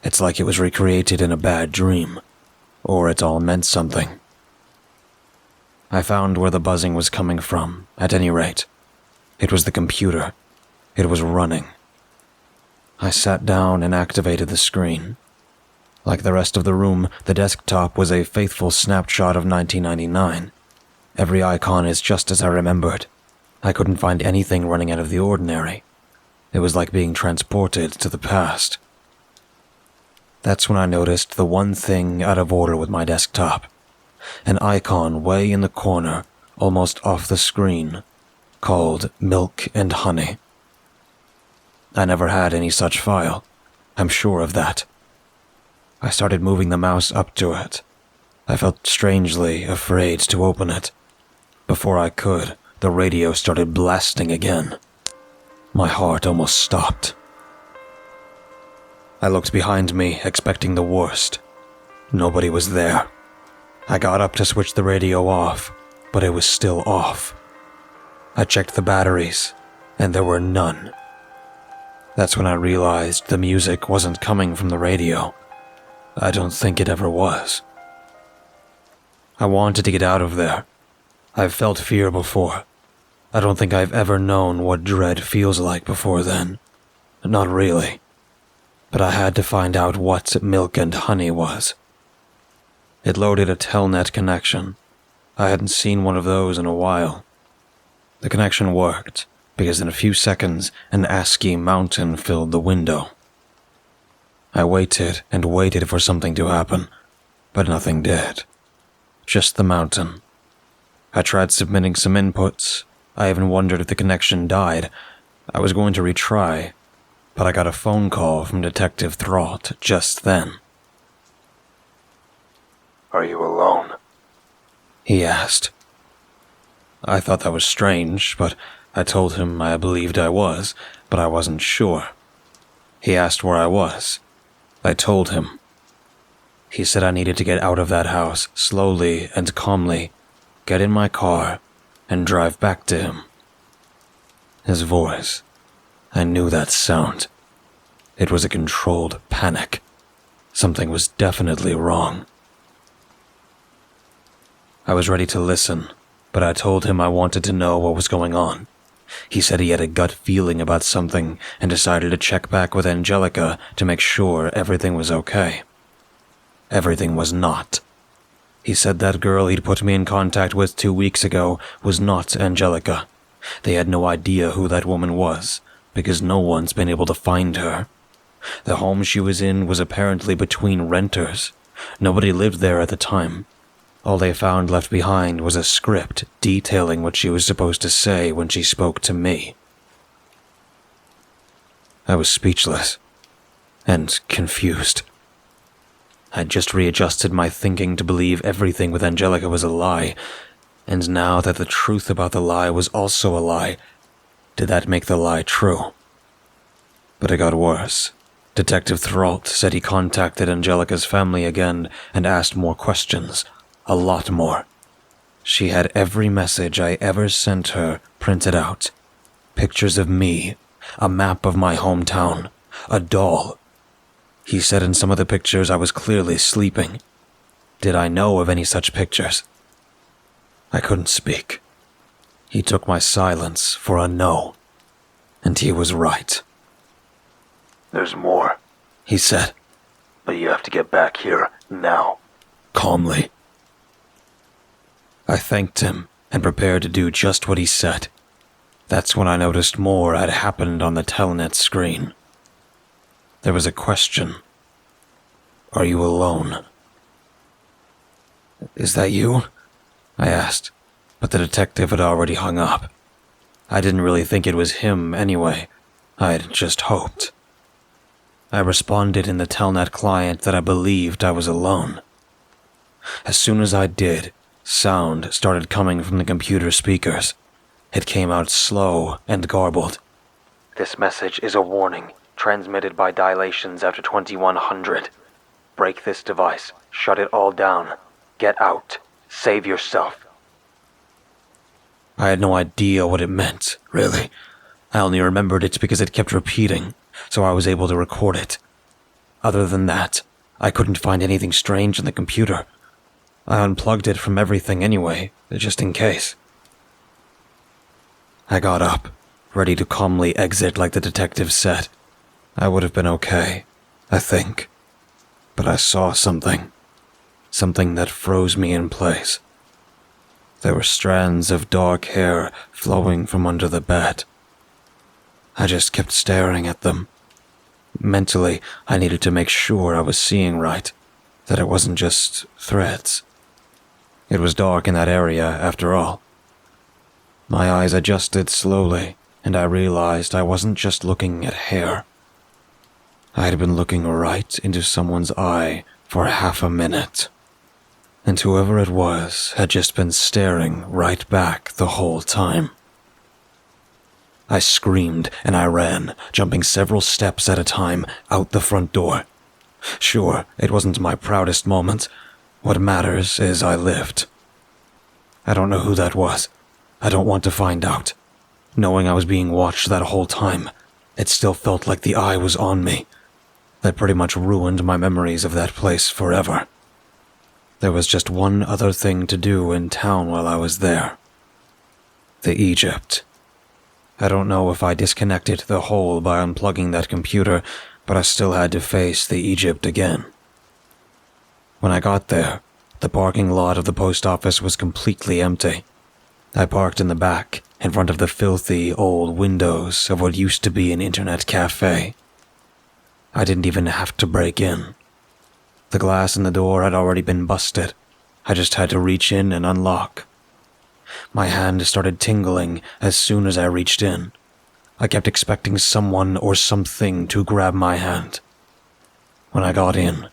It's like it was recreated in a bad dream, or it all meant something. I found where the buzzing was coming from, at any rate. It was the computer. It was running. I sat down and activated the screen. Like the rest of the room, the desktop was a faithful snapshot of 1999. Every icon is just as I remembered. I couldn't find anything running out of the ordinary. It was like being transported to the past. That's when I noticed the one thing out of order with my desktop. An icon way in the corner, almost off the screen, called Milk and Honey. I never had any such file. I'm sure of that. I started moving the mouse up to it. I felt strangely afraid to open it. Before I could, the radio started blasting again. My heart almost stopped. I looked behind me, expecting the worst. Nobody was there. I got up to switch the radio off, but it was still off. I checked the batteries, and there were none. That's when I realized the music wasn't coming from the radio. I don't think it ever was. I wanted to get out of there. I've felt fear before. I don't think I've ever known what dread feels like before then. Not really. But I had to find out what Milk and Honey was. It loaded a Telnet connection. I hadn't seen one of those in a while. The connection worked, because in a few seconds, an ASCII mountain filled the window. I waited and waited for something to happen, but nothing did. Just the mountain. I tried submitting some inputs. I even wondered if the connection died. I was going to retry, but I got a phone call from Detective Thraught just then. "Are you alone?" He asked. I thought that was strange, but I told him I believed I was, but I wasn't sure. He asked where I was. I told him. He said I needed to get out of that house slowly and calmly, get in my car, and drive back to him. His voice. I knew that sound. It was a controlled panic. Something was definitely wrong. I was ready to listen, but I told him I wanted to know what was going on. He said he had a gut feeling about something and decided to check back with Angelica to make sure everything was okay. Everything was not. He said that girl he'd put me in contact with 2 weeks ago was not Angelica. They had no idea who that woman was, because no one's been able to find her. The home she was in was apparently between renters. Nobody lived there at the time. All they found left behind was a script detailing what she was supposed to say when she spoke to me. I was speechless and confused. I'd just readjusted my thinking to believe everything with Angelica was a lie, and now that the truth about the lie was also a lie, did that make the lie true? But it got worse. Detective Thralt said he contacted Angelica's family again and asked more questions. A lot more. She had every message I ever sent her printed out. Pictures of me, a map of my hometown, a doll. He said in some of the pictures I was clearly sleeping. Did I know of any such pictures? I couldn't speak. He took my silence for a no, and he was right. There's more, he said, but you have to get back here now. Calmly. I thanked him and prepared to do just what he said. That's when I noticed more had happened on the telnet screen. There was a question. Are you alone? Is that you? I asked, but the detective had already hung up. I didn't really think it was him anyway. I'd just hoped. I responded in the telnet client that I believed I was alone. As soon as I did, sound started coming from the computer speakers. It came out slow and garbled. This message is a warning, transmitted by dilations after 2100. Break this device. Shut it all down. Get out. Save yourself. I had no idea what it meant, really. I only remembered it because it kept repeating, so I was able to record it. Other than that, I couldn't find anything strange in the computer. I unplugged it from everything anyway, just in case. I got up, ready to calmly exit like the detective said. I would have been okay, I think. But I saw something. Something that froze me in place. There were strands of dark hair flowing from under the bed. I just kept staring at them. Mentally, I needed to make sure I was seeing right, that it wasn't just threads. It was dark in that area, after all. My eyes adjusted slowly, and I realized I wasn't just looking at hair. I had been looking right into someone's eye for half a minute, and whoever it was had just been staring right back the whole time. I screamed and I ran, jumping several steps at a time out the front door. Sure, it wasn't my proudest moment. What matters is I lived. I don't know who that was. I don't want to find out. Knowing I was being watched that whole time, it still felt like the eye was on me. That pretty much ruined my memories of that place forever. There was just one other thing to do in town while I was there. The Egypt. I don't know if I disconnected the whole by unplugging that computer, but I still had to face the Egypt again. When I got there, the parking lot of the post office was completely empty. I parked in the back, in front of the filthy old windows of what used to be an internet cafe. I didn't even have to break in. The glass in the door had already been busted. I just had to reach in and unlock. My hand started tingling as soon as I reached in. I kept expecting someone or something to grab my hand. When I got in,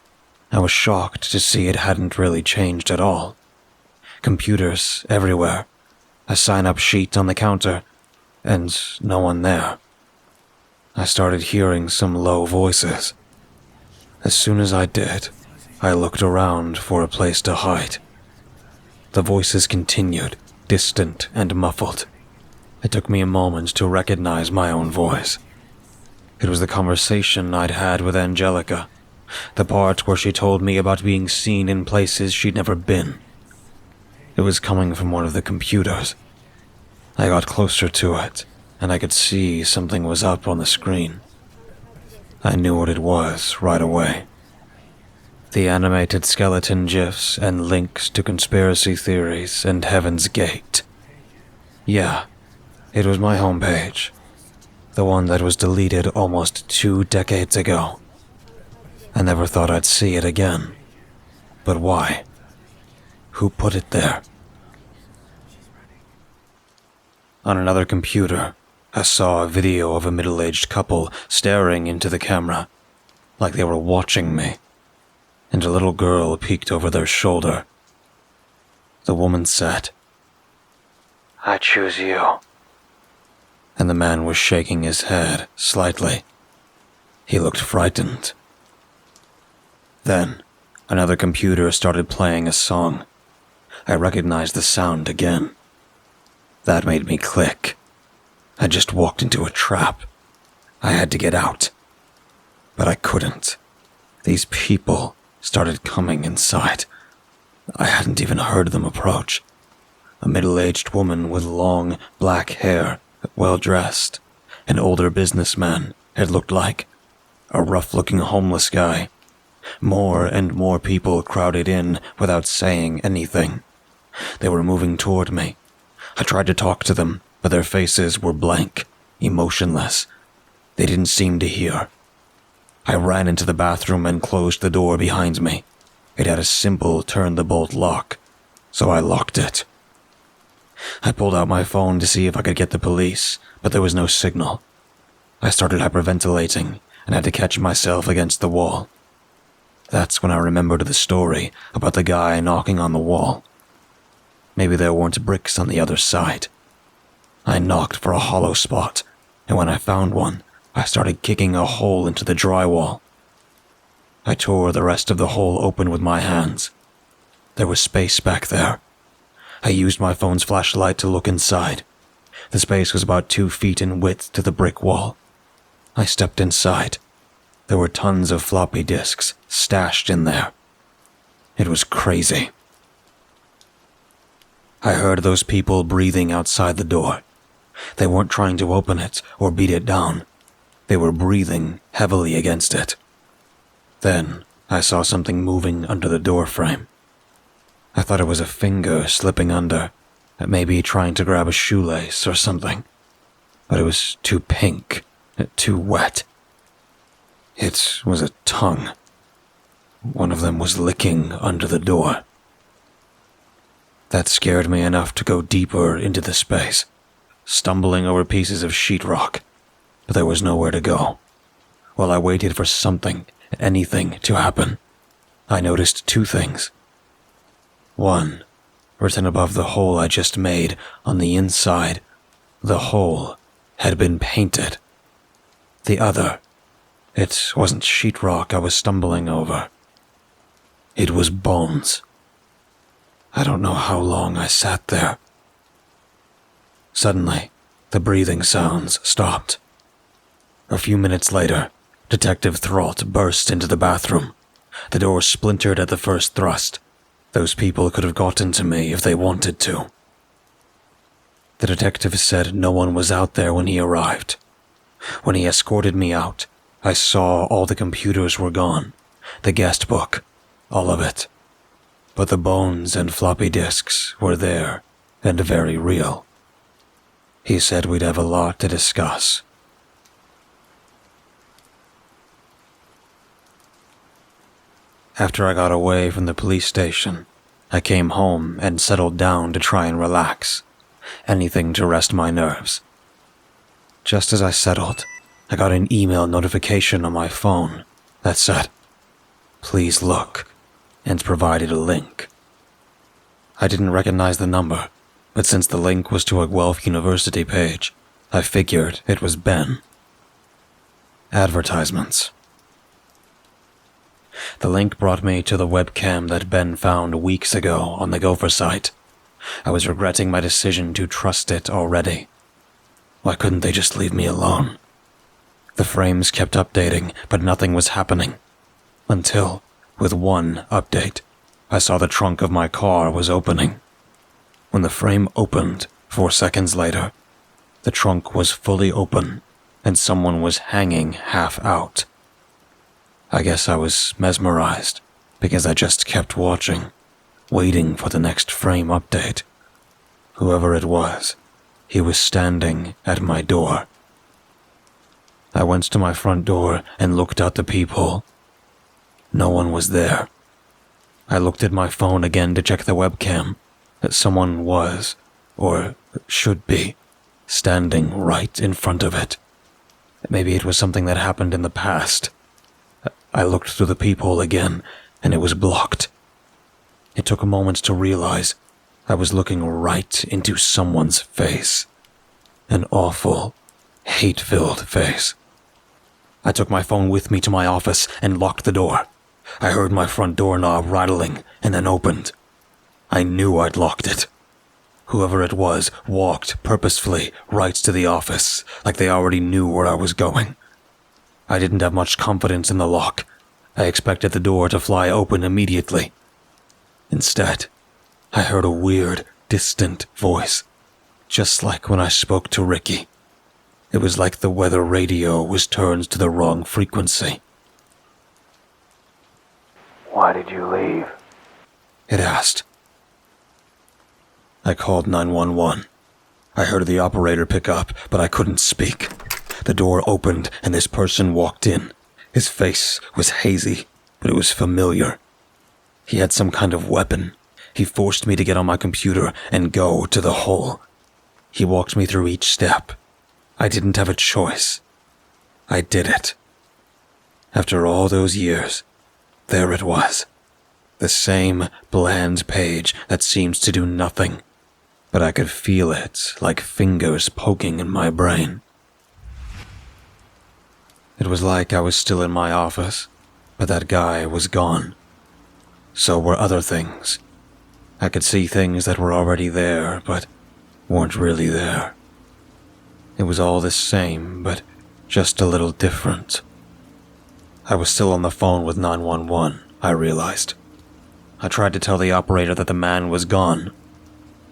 I was shocked to see it hadn't really changed at all. Computers everywhere, a sign-up sheet on the counter, and no one there. I started hearing some low voices. As soon as I did, I looked around for a place to hide. The voices continued, distant and muffled. It took me a moment to recognize my own voice. It was the conversation I'd had with Angelica, the part where she told me about being seen in places she'd never been. It was coming from one of the computers. I got closer to it, and I could see something was up on the screen. I knew what it was right away. The animated skeleton gifs and links to conspiracy theories and Heaven's Gate. Yeah, it was my homepage. The one that was deleted almost 2 decades ago. I never thought I'd see it again. But why? Who put it there? On another computer, I saw a video of a middle-aged couple staring into the camera, like they were watching me, and a little girl peeked over their shoulder. The woman said, "I choose you." And the man was shaking his head slightly. He looked frightened. Then, another computer started playing a song. I recognized the sound again. That made me click. I just walked into a trap. I had to get out. But I couldn't. These people started coming inside. I hadn't even heard them approach. A middle-aged woman with long, black hair, well-dressed. An older businessman, it looked like. A rough-looking homeless guy. More and more people crowded in without saying anything. They were moving toward me. I tried to talk to them, but their faces were blank, emotionless. They didn't seem to hear. I ran into the bathroom and closed the door behind me. It had a simple turn-the-bolt lock, so I locked it. I pulled out my phone to see if I could get the police, but there was no signal. I started hyperventilating and had to catch myself against the wall. That's when I remembered the story about the guy knocking on the wall. Maybe there weren't bricks on the other side. I knocked for a hollow spot, and when I found one, I started kicking a hole into the drywall. I tore the rest of the hole open with my hands. There was space back there. I used my phone's flashlight to look inside. The space was about 2 feet in width to the brick wall. I stepped inside. There were tons of floppy disks stashed in there. It was crazy. I heard those people breathing outside the door. They weren't trying to open it or beat it down. They were breathing heavily against it. Then I saw something moving under the door frame. I thought it was a finger slipping under, maybe trying to grab a shoelace or something. But it was too pink, too wet. It was a tongue. One of them was licking under the door. That scared me enough to go deeper into the space, stumbling over pieces of sheetrock, but there was nowhere to go. While I waited for something, anything to happen, I noticed 2 things. One, written above the hole I just made on the inside, the hole had been painted. The other, it wasn't sheetrock I was stumbling over. It was bones. I don't know how long I sat there. Suddenly, the breathing sounds stopped. A few minutes later, Detective Throlt burst into the bathroom. The door splintered at the first thrust. Those people could have gotten to me if they wanted to. The detective said no one was out there when he arrived. When he escorted me out, I saw all the computers were gone. The guest book, all of it. But the bones and floppy disks were there and very real. He said we'd have a lot to discuss. After I got away from the police station, I came home and settled down to try and relax. Anything to rest my nerves. Just as I settled, I got an email notification on my phone that said, "Please look," and provided a link. I didn't recognize the number, but since the link was to a Guelph University page, I figured it was Ben. Advertisements. The link brought me to the webcam that Ben found weeks ago on the Gopher site. I was regretting my decision to trust it already. Why couldn't they just leave me alone? The frames kept updating, but nothing was happening. Until, with one update, I saw the trunk of my car was opening. When the frame opened 4 seconds later, The trunk was fully open, and someone was hanging half out. I guess I was mesmerized, because I just kept watching, waiting for the next frame update. Whoever it was, he was standing at my door. I went to my front door and looked out the peephole. No one was there. I looked at my phone again to check the webcam. Someone was, or should be, standing right in front of it. Maybe it was something that happened in the past. I looked through the peephole again, and it was blocked. It took a moment to realize I was looking right into someone's face. An awful, hate-filled face. I took my phone with me to my office and locked the door. I heard my front doorknob rattling and then opened. I knew I'd locked it. Whoever it was walked purposefully right to the office, like they already knew where I was going. I didn't have much confidence in the lock. I expected the door to fly open immediately. Instead, I heard a weird, distant voice, just like when I spoke to Ricky. It was like the weather radio was turned to the wrong frequency. "Why did you leave?" It asked. I called 911. I heard the operator pick up, but I couldn't speak. The door opened and this person walked in. His face was hazy, but it was familiar. He had some kind of weapon. He forced me to get on my computer and go to the hole. He walked me through each step. I didn't have a choice. I did it. After all those years, there it was. The same bland page that seems to do nothing, but I could feel it like fingers poking in my brain. It was like I was still in my office, but that guy was gone. So were other things. I could see things that were already there, but weren't really there. It was all the same, but just a little different. I was still on the phone with 911, I realized. I tried to tell the operator that the man was gone.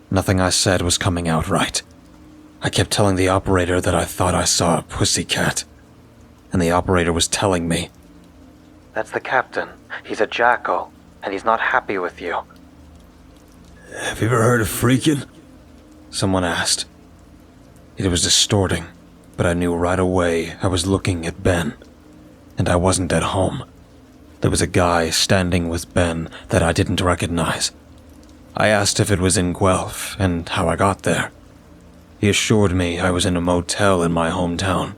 Nothing I said was coming out right. I kept telling the operator that I thought I saw a pussycat. And the operator was telling me, "That's the captain. He's a jackal, and he's not happy with you." Have you ever heard of freaking? Someone asked. It was distorting, but I knew right away I was looking at Ben. And I wasn't at home. There was a guy standing with Ben that I didn't recognize. I asked if it was in Guelph and how I got there. He assured me I was in a motel in my hometown.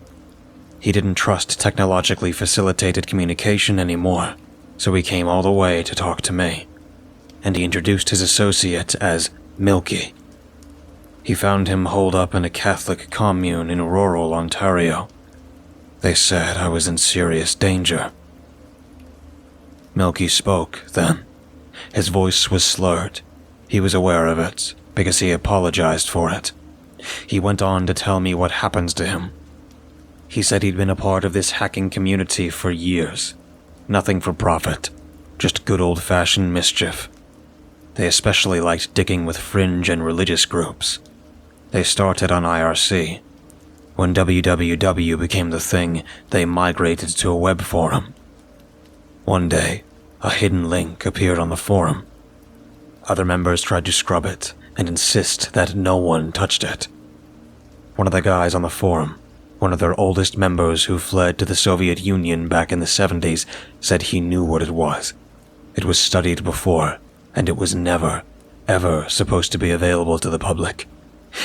He didn't trust technologically facilitated communication anymore, so he came all the way to talk to me. And he introduced his associate as Milky. He found him holed up in a Catholic commune in rural Ontario. They said I was in serious danger. Milky spoke then. His voice was slurred. He was aware of it, because he apologized for it. He went on to tell me what happens to him. He said he'd been a part of this hacking community for years. Nothing for profit, just good old-fashioned mischief. They especially liked digging with fringe and religious groups. They started on IRC. When www became the thing, they migrated to a web forum. One day, a hidden link appeared on the forum. Other members tried to scrub it and insist that no one touched it. One of the guys on the forum, one of their oldest members who fled to the Soviet Union back in the 70s, said he knew what it was. It was studied before, and it was never, ever supposed to be available to the public.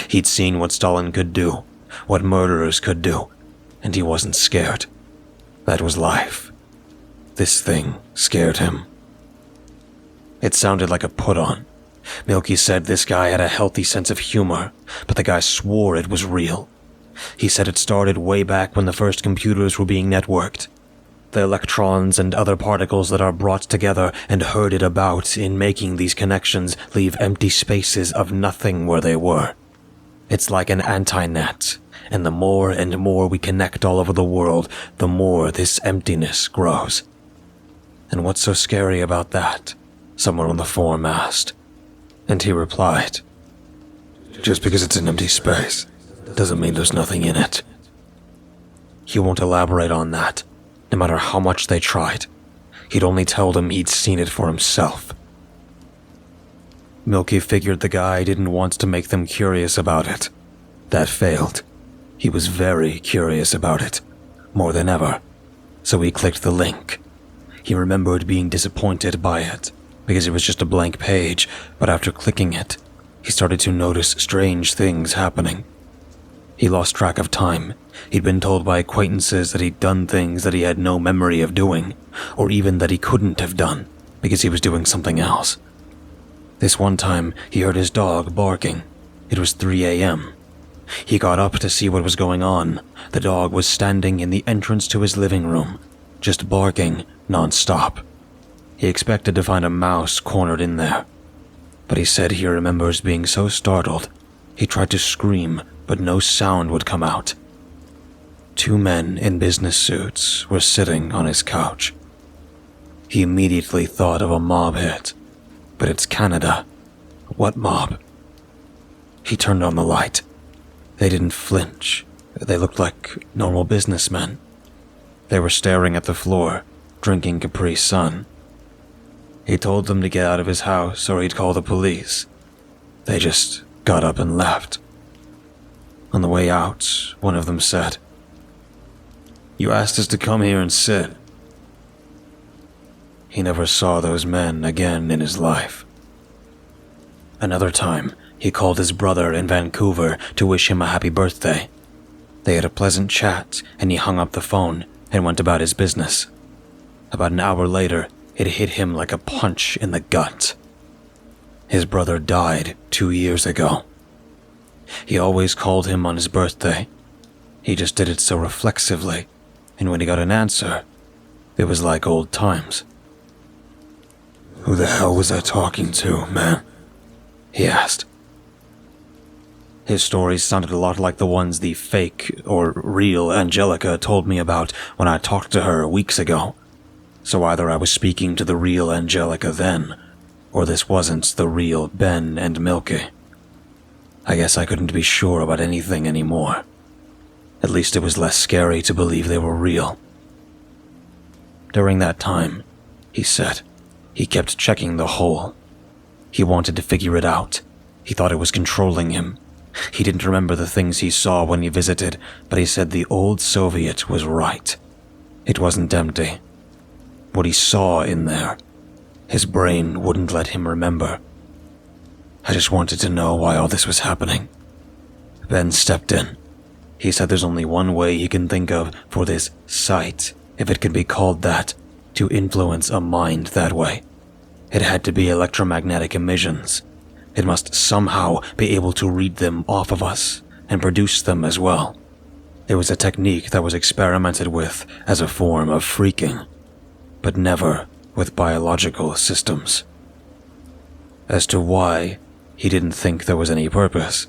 He'd seen what Stalin could do, what murderers could do, and he wasn't scared. That was life. This thing scared him. It sounded like a put-on. Milky said this guy had a healthy sense of humor, but the guy swore it was real. He said it started way back when the first computers were being networked. The electrons and other particles that are brought together and herded about in making these connections leave empty spaces of nothing where they were. It's like an anti-net, and the more and more we connect all over the world, the more this emptiness grows. And what's so scary about that? Someone on the forum asked. And he replied, Just because it's an empty space doesn't mean there's nothing in it. He won't elaborate on that, no matter how much they tried. He'd only tell them he'd seen it for himself. Milky figured the guy didn't want to make them curious about it. That failed. He was very curious about it, more than ever, so he clicked the link. He remembered being disappointed by it, because it was just a blank page, but after clicking it, he started to notice strange things happening. He lost track of time. He'd been told by acquaintances that he'd done things that he had no memory of doing, or even that he couldn't have done, because he was doing something else. This one time, he heard his dog barking. It was 3 a.m. He got up to see what was going on. The dog was standing in the entrance to his living room, just barking non-stop. He expected to find a mouse cornered in there, but he said he remembers being so startled, he tried to scream, but no sound would come out. 2 men in business suits were sitting on his couch. He immediately thought of a mob hit, but it's Canada. What mob? He turned on the light. They didn't flinch. They looked like normal businessmen. They were staring at the floor, drinking Capri Sun. He told them to get out of his house or he'd call the police. They just got up and left. On the way out, one of them said, "You asked us to come here and sit." He never saw those men again in his life. Another time, he called his brother in Vancouver to wish him a happy birthday. They had a pleasant chat, and he hung up the phone and went about his business. About an hour later, it hit him like a punch in the gut. His brother died 2 years ago. He always called him on his birthday. He just did it so reflexively, and when he got an answer, it was like old times. Who the hell was I talking to, man? He asked. His stories sounded a lot like the ones the fake or real Angelica told me about when I talked to her weeks ago. So either I was speaking to the real Angelica then, or this wasn't the real Ben and Milky. I guess I couldn't be sure about anything anymore. At least it was less scary to believe they were real. During that time, he said, he kept checking the hole. He wanted to figure it out. He thought it was controlling him. He didn't remember the things he saw when he visited, but he said the old Soviet was right. It wasn't empty. What he saw in there, his brain wouldn't let him remember. I just wanted to know why all this was happening. Ben stepped in. He said there's only one way he can think of for this sight, if it can be called that, to influence a mind that way. It had to be electromagnetic emissions. It must somehow be able to read them off of us and produce them as well. It was a technique that was experimented with as a form of freaking, but never with biological systems. As to why, he didn't think there was any purpose.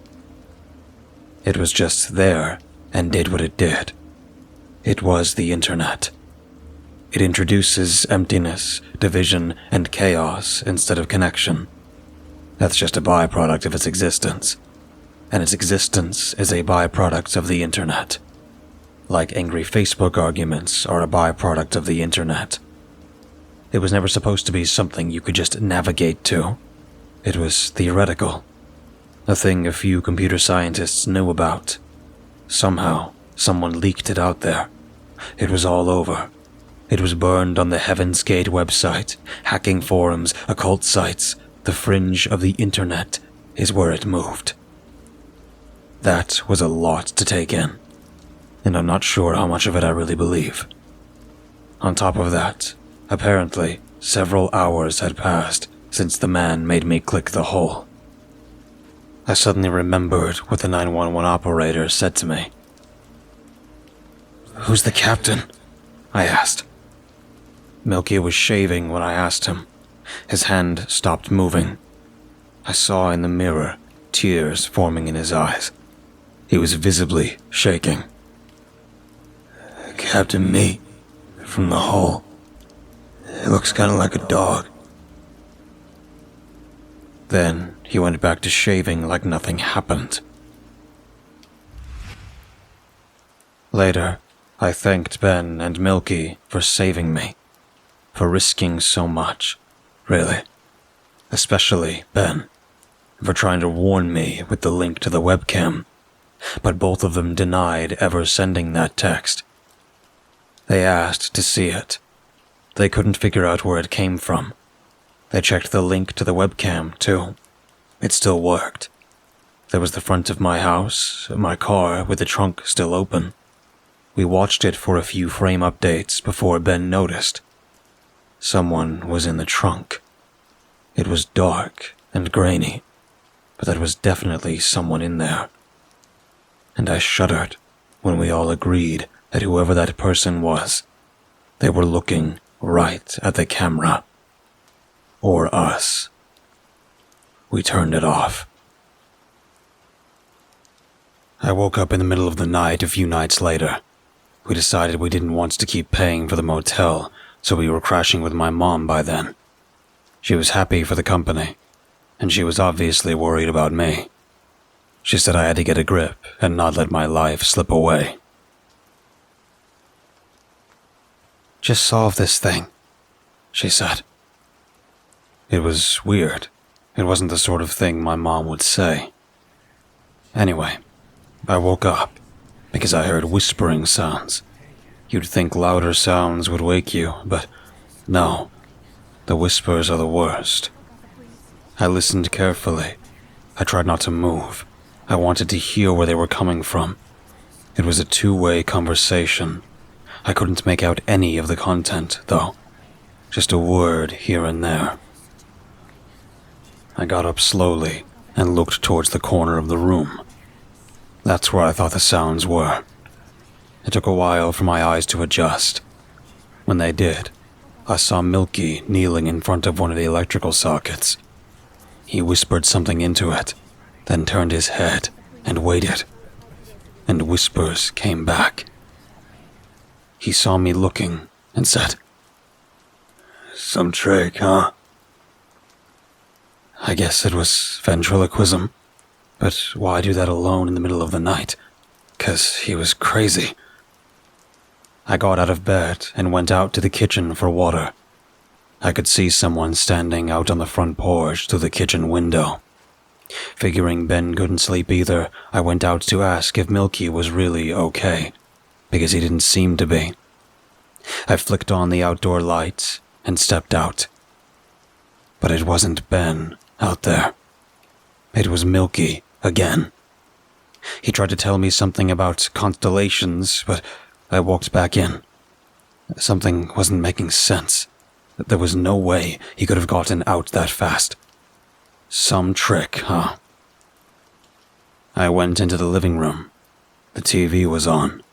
It was just there and did what it did. It was the internet. It introduces emptiness, division, and chaos instead of connection. That's just a byproduct of its existence. And its existence is a byproduct of the internet. Like angry Facebook arguments are a byproduct of the internet. It was never supposed to be something you could just navigate to. It was theoretical. A thing a few computer scientists knew about. Somehow, someone leaked it out there. It was all over. It was burned on the Heaven's Gate website, hacking forums, occult sites. The fringe of the internet is where it moved. That was a lot to take in, and I'm not sure how much of it I really believe. On top of that, apparently, several hours had passed since the man made me click the hole. I suddenly remembered what the 911 operator said to me. "Who's the captain?" I asked. Milky was shaving when I asked him. His hand stopped moving. I saw in the mirror tears forming in his eyes. He was visibly shaking. Captain Meat, from the hole. It looks kind of like a dog. Then he went back to shaving like nothing happened. Later, I thanked Ben and Milky for saving me, for risking so much, really. Especially Ben, for trying to warn me with the link to the webcam, but both of them denied ever sending that text. They asked to see it. They couldn't figure out where it came from. They checked the link to the webcam, too. It still worked. There was the front of my house, my car with the trunk still open. We watched it for a few frame updates before Ben noticed. Someone was in the trunk. It was dark and grainy, but there was definitely someone in there. And I shuddered when we all agreed that whoever that person was, they were looking right at the camera. Or us. We turned it off. I woke up in the middle of the night a few nights later. We decided we didn't want to keep paying for the motel, so we were crashing with my mom by then. She was happy for the company, and she was obviously worried about me. She said I had to get a grip and not let my life slip away. "Just solve this thing," she said. It was weird. It wasn't the sort of thing my mom would say. Anyway, I woke up because I heard whispering sounds. You'd think louder sounds would wake you, but no. The whispers are the worst. I listened carefully. I tried not to move. I wanted to hear where they were coming from. It was a two-way conversation. I couldn't make out any of the content, though. Just a word here and there. I got up slowly and looked towards the corner of the room. That's where I thought the sounds were. It took a while for my eyes to adjust. When they did, I saw Milky kneeling in front of one of the electrical sockets. He whispered something into it, then turned his head and waited. And whispers came back. He saw me looking and said, Some trick, huh? I guess it was ventriloquism. But why do that alone in the middle of the night? 'Cause he was crazy. I got out of bed and went out to the kitchen for water. I could see someone standing out on the front porch through the kitchen window. Figuring Ben couldn't sleep either, I went out to ask if Milky was really okay, because he didn't seem to be. I flicked on the outdoor lights and stepped out. But it wasn't Ben out there. It was Milky again. He tried to tell me something about constellations, but I walked back in. Something wasn't making sense. There was no way he could have gotten out that fast. Some trick, huh? I went into the living room. The TV was on.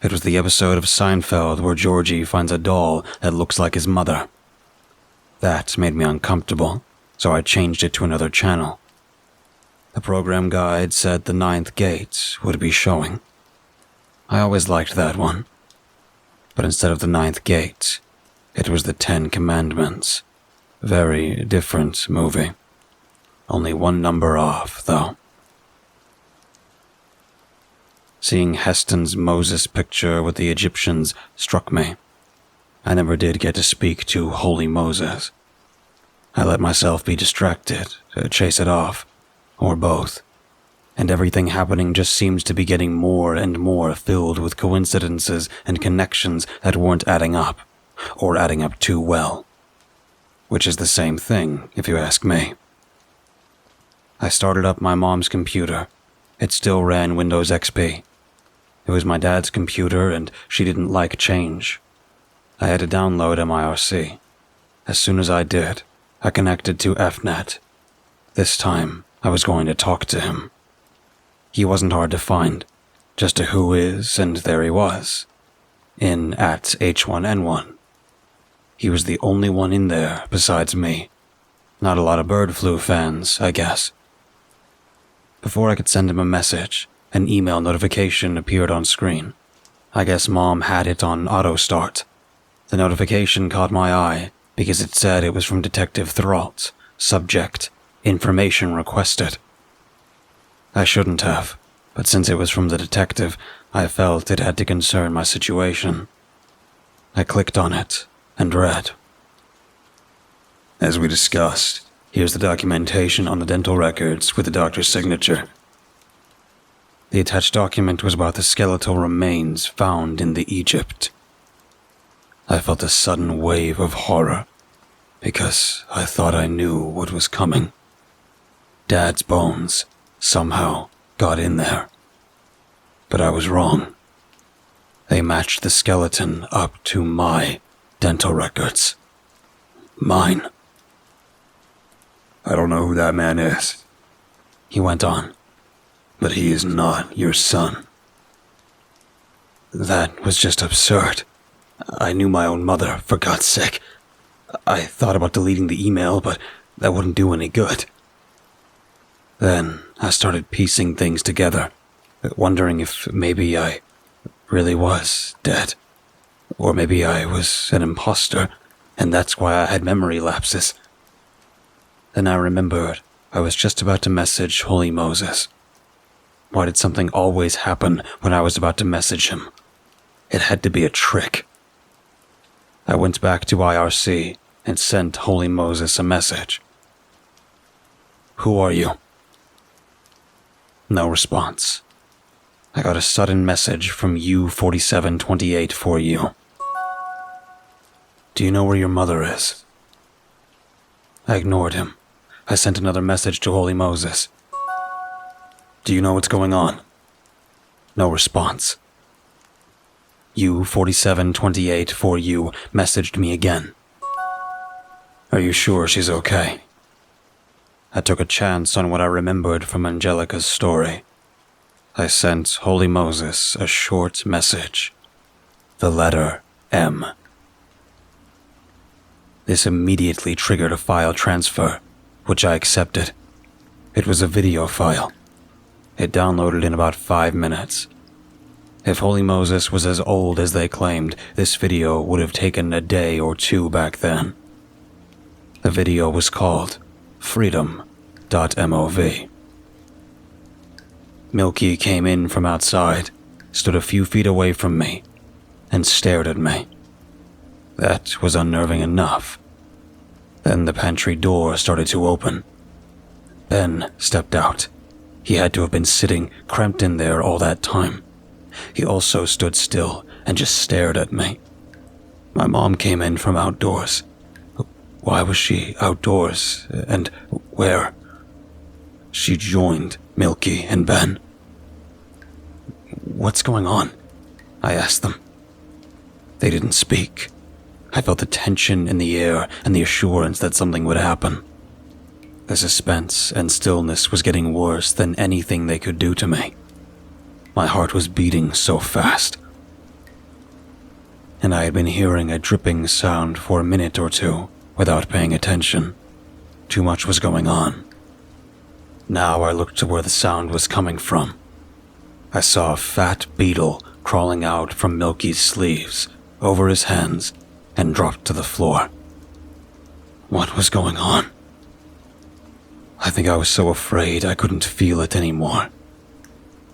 It was the episode of Seinfeld where Georgie finds a doll that looks like his mother. That made me uncomfortable, so I changed it to another channel. The program guide said the ninth gate would be showing. I always liked that one. But instead of the ninth gate, it was the 10 Commandments. Very different movie. Only one number off, though. Seeing Heston's Moses picture with the Egyptians struck me. I never did get to speak to Holy Moses. I let myself be distracted, chase it off, or both. And everything happening just seems to be getting more and more filled with coincidences and connections that weren't adding up, or adding up too well. Which is the same thing, if you ask me. I started up my mom's computer. It still ran Windows XP. It was my dad's computer, and she didn't like change. I had to download MIRC. As soon as I did, I connected to FNet. This time, I was going to talk to him. He wasn't hard to find, just a who is, and there he was. In at H1N1. He was the only one in there besides me. Not a lot of bird flu fans, I guess. Before I could send him a message, an email notification appeared on screen. I guess Mom had it on auto start. The notification caught my eye because it said it was from Detective Thralt. Subject: information requested. I shouldn't have. but since it was from the detective, I felt it had to concern my situation. I clicked on it and read. As we discussed, here's the documentation on the dental records with the doctor's signature. The attached document was about the skeletal remains found in the Egypt. I felt a sudden wave of horror, because I thought I knew what was coming. Dad's bones somehow got in there. But I was wrong. They matched the skeleton up to my dental records. Mine. I don't know who that man is, He went on. but he is not your son. That was just absurd. I knew my own mother, for God's sake. I thought about deleting the email, but that wouldn't do any good. Then I started piecing things together, wondering if maybe I really was dead. Or maybe I was an imposter, and that's why I had memory lapses. Then I remembered I was just about to message Holy Moses. Why did something always happen when I was about to message him? It had to be a trick. I went back to IRC and sent Holy Moses a message. Who are you? No response. I got a sudden message from U4728 for you. Do you know where your mother is? I ignored him. I sent another message to Holy Moses. Do you know what's going on? No response. U4728 for you messaged me again. Are you sure she's okay? I took a chance on what I remembered from Angelica's story. I sent Holy Moses a short message. The letter M. This immediately triggered a file transfer, which I accepted. It was a video file. It downloaded in about 5 minutes. If Holy Moses was as old as they claimed, this video would have taken a day or two back then. The video was called Freedom.mov. Milky came in from outside, stood a few feet away from me, and stared at me. That was unnerving enough. Then the pantry door started to open. Ben stepped out. He had to have been sitting cramped in there all that time. He also stood still and just stared at me. My mom came in from outdoors. Why was she outdoors, and where? She joined Milky and Ben. What's going on? I asked them. They didn't speak. I felt the tension in the air and the assurance that something would happen. The suspense and stillness was getting worse than anything they could do to me. My heart was beating so fast. And I had been hearing a dripping sound for a minute or two without paying attention. Too much was going on. Now I looked to where the sound was coming from. I saw a fat beetle crawling out from Milky's sleeves, over his hands, and dropped to the floor. What was going on? I think I was so afraid I couldn't feel it anymore.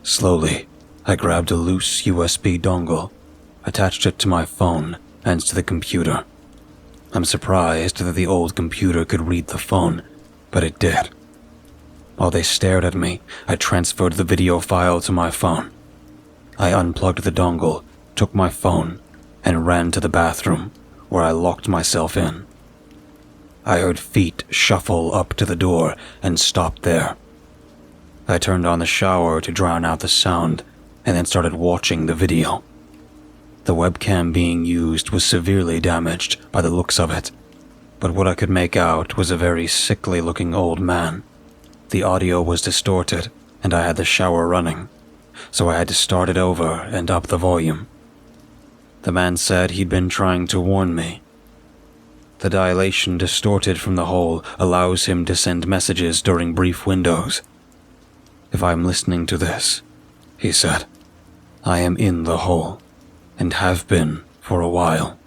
Slowly, I grabbed a loose USB dongle, attached it to my phone and to the computer. I'm surprised that the old computer could read the phone, but it did. While they stared at me, I transferred the video file to my phone. I unplugged the dongle, took my phone, and ran to the bathroom, where I locked myself in. I heard feet shuffle up to the door and stopped there. I turned on the shower to drown out the sound, and then started watching the video. The webcam being used was severely damaged by the looks of it, but what I could make out was a very sickly-looking old man. The audio was distorted, and I had the shower running, so I had to start it over and up the volume. The man said he'd been trying to warn me. The dilation distorted from the hole allows him to send messages during brief windows. If I'm listening to this, he said, I am in the hole, and have been for a while.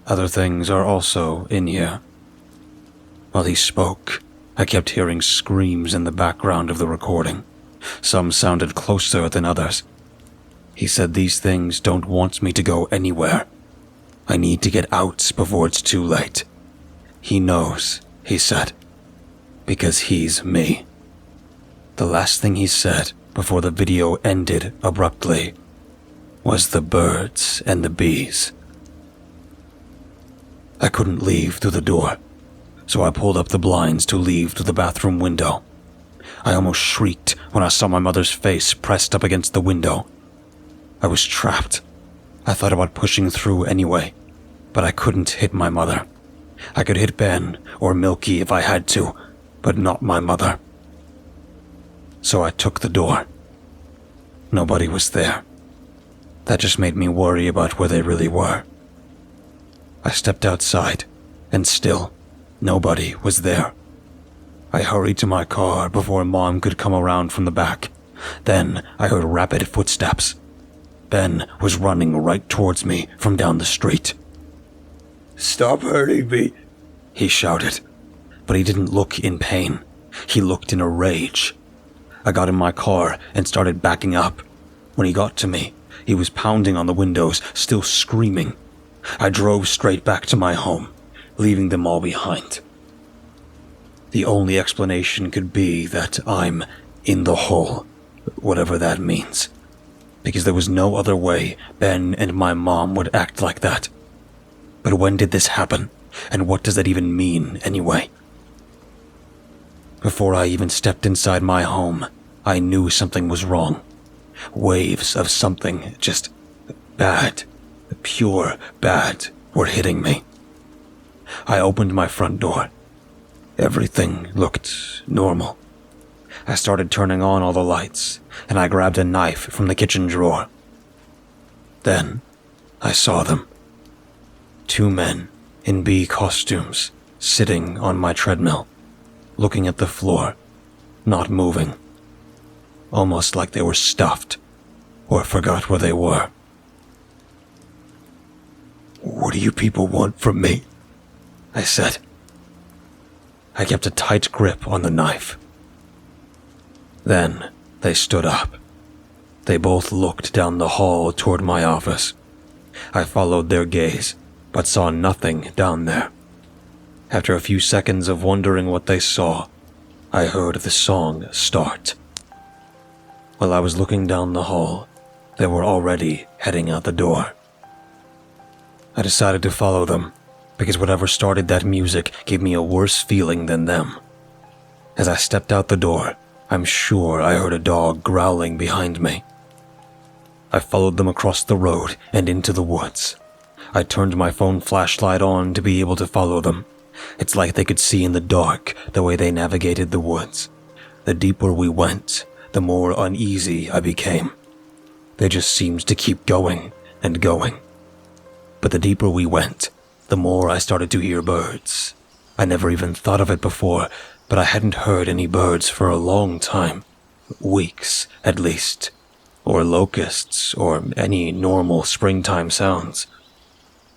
Other things are also in here. While he spoke, I kept hearing screams in the background of the recording. Some sounded closer than others. He said these things don't want me to go anywhere. I need to get out before it's too late. He knows, he said, because he's me. The last thing he said before the video ended abruptly was the birds and the bees. I couldn't leave through the door, so I pulled up the blinds to leave through the bathroom window. I almost shrieked when I saw my mother's face pressed up against the window. I was trapped. I thought about pushing through anyway, but I couldn't hit my mother. I could hit Ben or Milky if I had to, but not my mother. So I took the door. Nobody was there. That just made me worry about where they really were. I stepped outside, and still, nobody was there. I hurried to my car before Mom could come around from the back. Then I heard rapid footsteps. Ben was running right towards me from down the street. Stop hurting me, he shouted, but he didn't look in pain. He looked in a rage. I got in my car and started backing up. When he got to me, he was pounding on the windows, still screaming. I drove straight back to my home, leaving them all behind. The only explanation could be that I'm in the hole, whatever that means, because there was no other way Ben and my mom would act like that. But when did this happen, and what does that even mean anyway? Before I even stepped inside my home, I knew something was wrong. Waves of something just bad, pure bad, were hitting me. I opened my front door. Everything looked normal. I started turning on all the lights, and I grabbed a knife from the kitchen drawer. Then I saw them. 2 men in bee costumes sitting on my treadmill, looking at the floor, not moving. Almost like they were stuffed or forgot where they were. What do you people want from me? I said. I kept a tight grip on the knife. Then they stood up. They both looked down the hall toward my office. I followed their gaze, but saw nothing down there. After a few seconds of wondering what they saw, I heard the song start. While I was looking down the hall, they were already heading out the door. I decided to follow them, because whatever started that music gave me a worse feeling than them. As I stepped out the door, I'm sure I heard a dog growling behind me. I followed them across the road and into the woods. I turned my phone flashlight on to be able to follow them. It's like they could see in the dark the way they navigated the woods. The deeper we went, the more uneasy I became. They just seemed to keep going and going. But the deeper we went, the more I started to hear birds. I never even thought of it before, but I hadn't heard any birds for a long time. Weeks, at least. Or locusts, or any normal springtime sounds.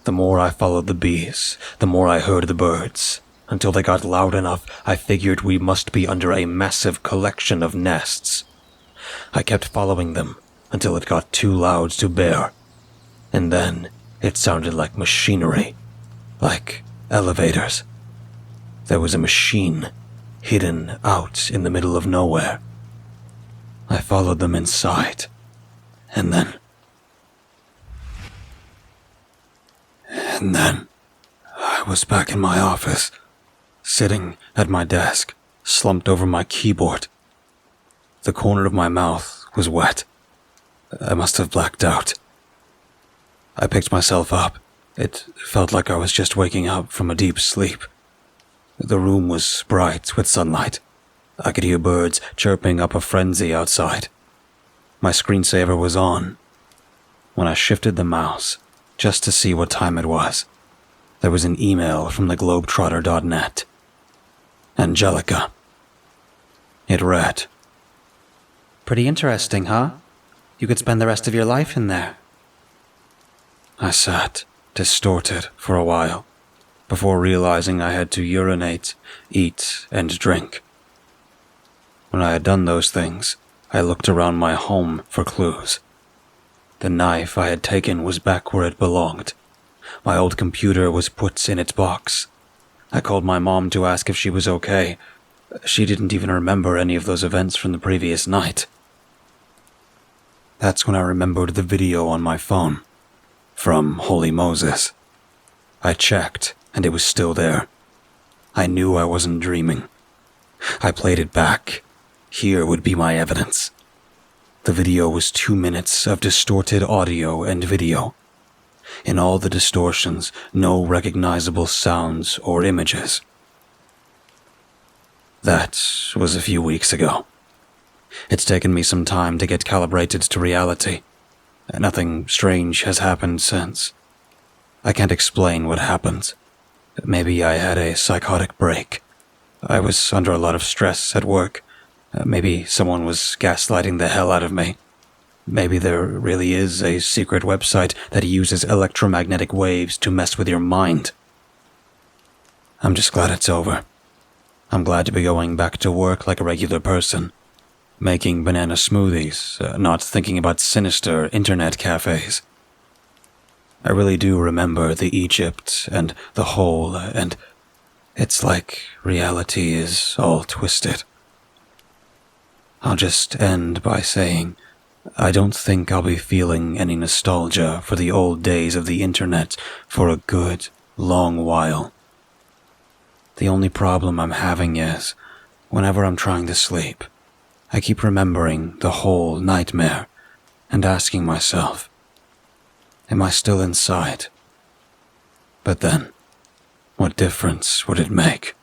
The more I followed the bees, the more I heard the birds, until they got loud enough I figured we must be under a massive collection of nests. I kept following them until it got too loud to bear, and then it sounded like machinery, like elevators. There was a machine hidden out in the middle of nowhere. I followed them inside, and then I was back in my office, sitting at my desk, slumped over my keyboard. The corner of my mouth was wet. I must have blacked out. I picked myself up. It felt like I was just waking up from a deep sleep. The room was bright with sunlight. I could hear birds chirping up a frenzy outside. My screensaver was on. When I shifted the mouse, just to see what time it was, there was an email from the globetrotter.net. Angelica. It read, "Pretty interesting, huh? You could spend the rest of your life in there." I sat, distorted, for a while, before realizing I had to urinate, eat, and drink. When I had done those things, I looked around my home for clues. The knife I had taken was back where it belonged. My old computer was put in its box. I called my mom to ask if she was okay. She didn't even remember any of those events from the previous night. That's when I remembered the video on my phone. From Holy Moses. I checked, and it was still there. I knew I wasn't dreaming. I played it back. Here would be my evidence. The video was 2 minutes of distorted audio and video. In all the distortions, no recognizable sounds or images. That was a few weeks ago. It's taken me some time to get calibrated to reality. Nothing strange has happened since. I can't explain what happened. Maybe I had a psychotic break. I was under a lot of stress at work. Maybe someone was gaslighting the hell out of me. Maybe there really is a secret website that uses electromagnetic waves to mess with your mind. I'm just glad it's over. I'm glad to be going back to work like a regular person. Making banana smoothies, not thinking about sinister internet cafes. I really do remember the Egypt and the hole, and it's like reality is all twisted. I'll just end by saying, I don't think I'll be feeling any nostalgia for the old days of the internet for a good, long while. The only problem I'm having is, whenever I'm trying to sleep, I keep remembering the whole nightmare and asking myself, am I still inside? But then, what difference would it make?